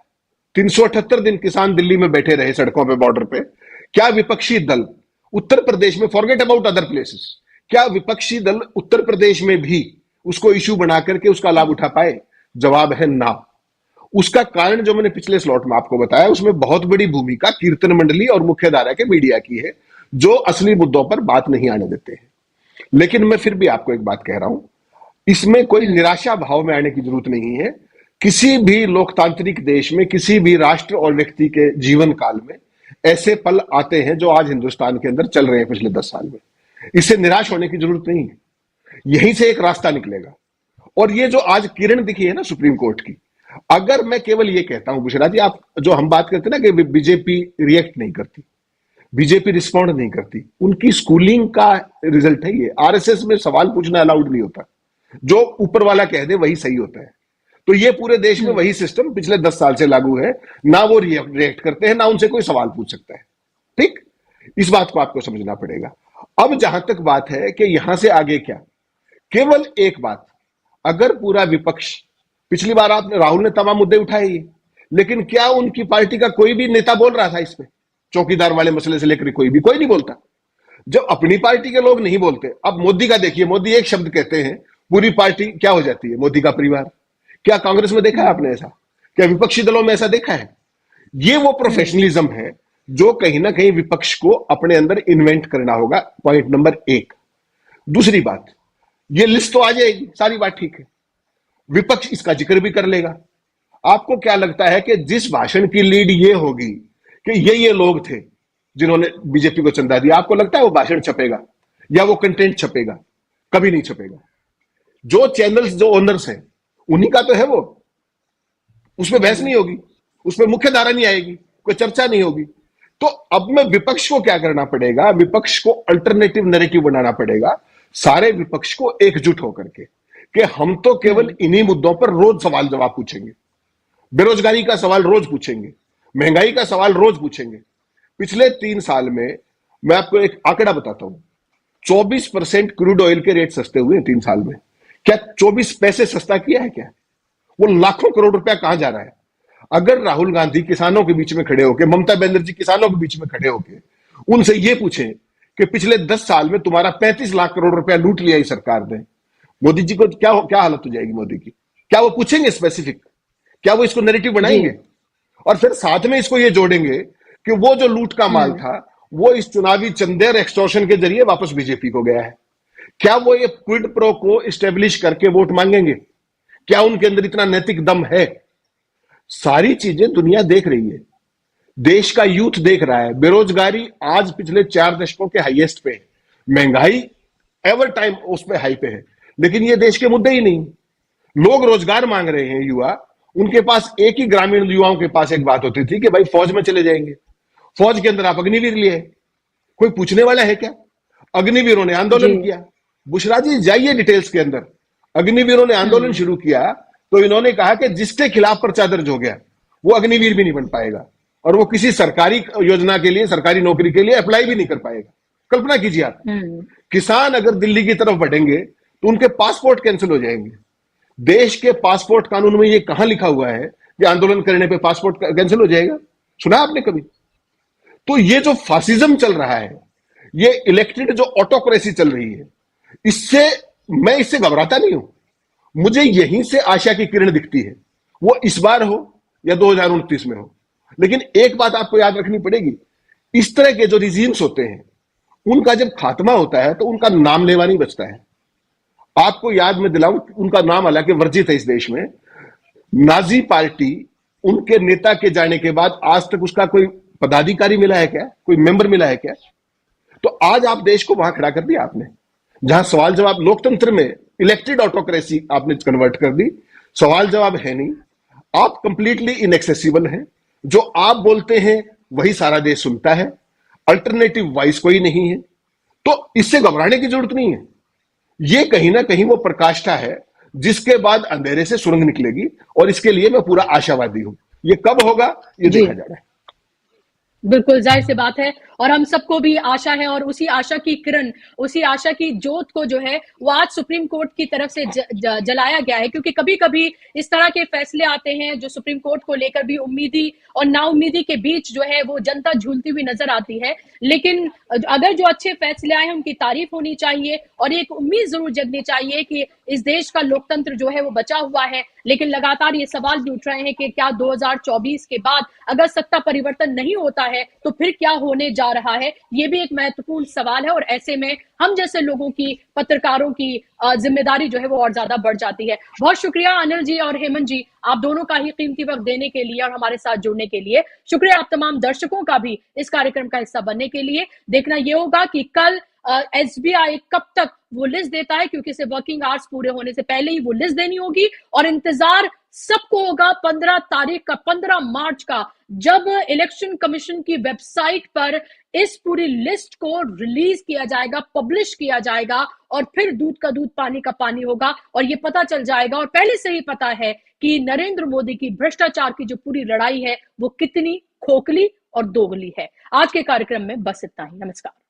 378 दिन किसान दिल्ली में बैठे रहे सड़कों पे, बॉर्डर पे। क्या विपक्षी दल उत्तर प्रदेश में, फॉरगेट अबाउट अदर प्लेसेस, क्या विपक्षी दल उत्तर प्रदेश में भी उसको इश्यू बना करके उसका लाभ उठा पाए? जवाब है ना। उसका कारण जो मैंने पिछले स्लॉट में आपको बताया, उसमें बहुत बड़ी भूमिका कीर्तन मंडली और मुख्यधारा के मीडिया की है, जो असली मुद्दों पर बात नहीं आने देते हैं। लेकिन मैं फिर भी आपको एक बात कह रहा हूं, इसमें कोई निराशा भाव में आने की जरूरत नहीं है। किसी भी लोकतांत्रिक देश में, किसी भी राष्ट्र और व्यक्ति के जीवन काल में ऐसे पल आते हैं जो आज हिंदुस्तान के अंदर चल रहे हैं पिछले 10 साल में। इससे निराश होने की जरूरत नहीं है, यहीं से एक रास्ता निकलेगा। और ये जो आज किरण दिखी है ना सुप्रीम कोर्ट की, अगर मैं केवल ये कहता हूं बुशरा जी, आप जो हम बात करते हैं ना कि बीजेपी रिएक्ट नहीं करती, बीजेपी रिस्पॉन्ड नहीं करती, उनकी स्कूलिंग का रिजल्ट है ये। आरएसएस में सवाल पूछना अलाउड नहीं होता, जो ऊपर वाला कह दे वही सही होता है। तो ये पूरे देश में वही सिस्टम पिछले 10 साल से लागू है, ना वो रिएक्ट करते हैं, ना उनसे कोई सवाल पूछ सकता है। ठीक, इस बात को आपको समझना पड़ेगा। अब जहां तक बात है कि यहां से आगे क्या, केवल एक बात, अगर पूरा विपक्ष, पिछली बार आपने राहुल ने तमाम मुद्दे उठाए ये, लेकिन क्या उनकी पार्टी का कोई भी नेता बोल रहा था इस पे? चौकीदार वाले मसले से लेकर कोई नहीं बोलता। जब अपनी पार्टी के लोग नहीं बोलते, अब मोदी का देखिए, मोदी एक शब्द कहते हैं, पूरी पार्टी क्या हो जाती है? मोदी का परिवार। क्या कांग्रेस में देखा है आपने ऐसा? क्या विपक्षी दलों में ऐसा देखा है? ये वो प्रोफेशनलिज्म है जो कहीं ना कहीं विपक्ष को अपने अंदर इन्वेंट करना होगा, पॉइंट नंबर 1। दूसरी बात, ये लिस्ट तो आ जाएगी, सारी बात ठीक है, विपक्ष इसका जिक्र भी कर लेगा। आपको क्या लगता है कि जिस भाषण की लीड ये होगी कि ये लोग थे जिन्होंने बीजेपी को चंदा दिया, आपको लगता है वो भाषण छपेगा या वो कंटेंट छपेगा? कभी नहीं छपेगा। जो चैनल्स, जो ओनर्स हैं, उन्हीं का तो है वो, उसमें बहस नहीं होगी, उसमें मुख्य धारा नहीं आएगी, कोई चर्चा नहीं होगी। तो अब में विपक्ष को क्या करना पड़ेगा? विपक्ष को अल्टरनेटिव नैरेटिव बनाना पड़ेगा, सारे विपक्ष को एकजुट होकर के, कि हम तो केवल इन्हीं मुद्दों पर रोज सवाल जवाब पूछेंगे। बेरोजगारी का सवाल रोज पूछेंगे, महंगाई का सवाल रोज पूछेंगे। पिछले 3 साल में मैं आपको एक आंकड़ा बताता हूं, 24% क्रूड ऑयल के रेट सस्ते हुए हैं 3 साल में। क्या 24 पैसे सस्ता किया है क्या? वो लाखों करोड़ रुपया कहां जा रहा है? अगर राहुल गांधी किसानों के बीच में खड़े होकर, ममता बनर्जी किसानों के बीच में खड़े होकर उनसे ये पूछें कि पिछले 10 साल में तुम्हारा 35 लाख करोड़ रुपया लूट लिया इस सरकार ने, मोदी जी को क्या हालत हो जाएगी मोदी की? क्या वो पूछेंगे स्पेसिफिक? क्या वो इसको नैरेटिव बनाएंगे? और फिर साथ में इसको ये जोड़ेंगे कि वो जो लूट का माल था वो इस चुनावी चंदे और एक्सटॉर्शन के जरिए वापस बीजेपी को गया है। क्या वो ये क्विड प्रो को इस्टेब्लिश करके वोट मांगेंगे? क्या उनके अंदर इतना नैतिक दम है? सारी चीजें दुनिया देख रही है, देश का यूथ देख रहा है। बेरोजगारी आज पिछले 4 दशकों के हाईएस्ट पे है, महंगाई एवर टाइम उस पे हाई पे है, लेकिन ये देश के मुद्दे ही नहीं। लोग रोजगार मांग रहे हैं, युवा, उनके पास एक ही, ग्रामीण युवाओं के पास एक बात होती थी कि भाई फौज में चले जाएंगे, फौज के अंदर आप अग्निवीर लिए, कोई पूछने वाला है क्या? अग्निवीरों ने आंदोलन किया, बुशरा जी जाइए डिटेल्स के अंदर, अग्निवीरों ने आंदोलन शुरू किया तो इन्होंने कहा कि जिसके खिलाफ पर्चा दर्ज हो गया वो अग्निवीर भी नहीं बन पाएगा और वो किसी सरकारी योजना के लिए, सरकारी नौकरी के लिए अप्लाई भी नहीं कर पाएगा। कल्पना कीजिए आप, किसान अगर दिल्ली की तरफ बढ़ेंगे तो उनके पासपोर्ट कैंसिल हो जाएंगे। देश के पासपोर्ट कानून में ये कहां लिखा हुआ है कि आंदोलन करने पे पासपोर्ट कैंसिल हो जाएगा? सुना आपने कभी? तो ये जो फासिज्म चल रहा है, ये इलेक्टेड जो ऑटोक्रेसी चल रही है, मैं इससे घबराता नहीं हूं। मुझे यहीं से आशा की किरण दिखती है, वो इस बार हो या 2029 में हो। लेकिन एक बात आपको याद रखनी पड़ेगी, इस तरह के जो रिजीम्स होते हैं उनका जब खात्मा होता है तो उनका नाम लेवा नहीं बचता है। आपको याद में दिलाऊं, उनका नाम हालांकि वर्जित है इस देश में, नाजी पार्टी, उनके नेता के जाने के बाद आज तक उसका कोई पदाधिकारी मिला है क्या? कोई मेंबर मिला है क्या? तो आज आप देश को वहां खड़ा कर दिया आपने, जहां सवाल जवाब, लोकतंत्र में इलेक्टेड ऑटोक्रेसी आपने कन्वर्ट कर दी, सवाल जवाब है नहीं, आप कंप्लीटली इनएक्सेसिबल हैं, जो आप बोलते हैं वही सारा देश सुनता है, अल्टरनेटिव वॉइस कोई नहीं है। तो इससे घबराने की जरूरत नहीं है, ये कहीं ना कहीं वो प्रकाष्ठा है जिसके बाद अंधेरे से सुरंग निकलेगी, और इसके लिए मैं पूरा आशावादी हूं। ये कब होगा ये देखा जा रहा है। बिल्कुल जाहिर सी बात है। और हम सबको भी आशा है, और उसी आशा की किरण, उसी आशा की जोत को जो है वो आज सुप्रीम कोर्ट की तरफ से जलाया गया है। क्योंकि कभी कभी इस तरह के फैसले आते हैं जो सुप्रीम कोर्ट को लेकर भी उम्मीदी और नाउम्मीदी के बीच जो है वो जनता झूलती हुई नजर आती है। लेकिन अगर जो अच्छे फैसले आए हैं उनकी तारीफ होनी चाहिए, और एक उम्मीद जरूर जगनी चाहिए कि इस देश का लोकतंत्र जो है वो बचा हुआ है। लेकिन लगातार ये सवाल भी उठ रहे हैं कि क्या 2024 के बाद अगर सत्ता परिवर्तन नहीं होता है तो फिर क्या होने जा रहा है। ये भी एक महत्वपूर्ण सवाल है, और ऐसे में हम जैसे लोगों की, पत्रकारों की जिम्मेदारी जो है वो और ज्यादा बढ़ जाती है। बहुत शुक्रिया अनिल जी और हेमंत जी, आप दोनों का ही कीमती वक्त देने के लिए और हमारे साथ जुड़ने के लिए। शुक्रिया आप तमाम दर्शकों का भी इस कार्यक्रम का हिस्सा बनने के लिए। देखना यह होगा कि कल एसबीआई कब तक वो लिस्ट देता है, क्योंकि इसे वर्किंग आवर्स पूरे होने से पहले ही वो लिस्ट देनी होगी। और इंतजार सबको होगा 15 तारीख का, 15 मार्च का, जब इलेक्शन कमीशन की वेबसाइट पर इस पूरी लिस्ट को रिलीज किया जाएगा, पब्लिश किया जाएगा, और फिर दूध का दूध पानी का पानी होगा। और ये पता चल जाएगा, और पहले से ही पता है कि नरेंद्र मोदी की भ्रष्टाचार की जो पूरी लड़ाई है वो कितनी खोखली और दोगली है। आज के कार्यक्रम में बस इतना ही। नमस्कार।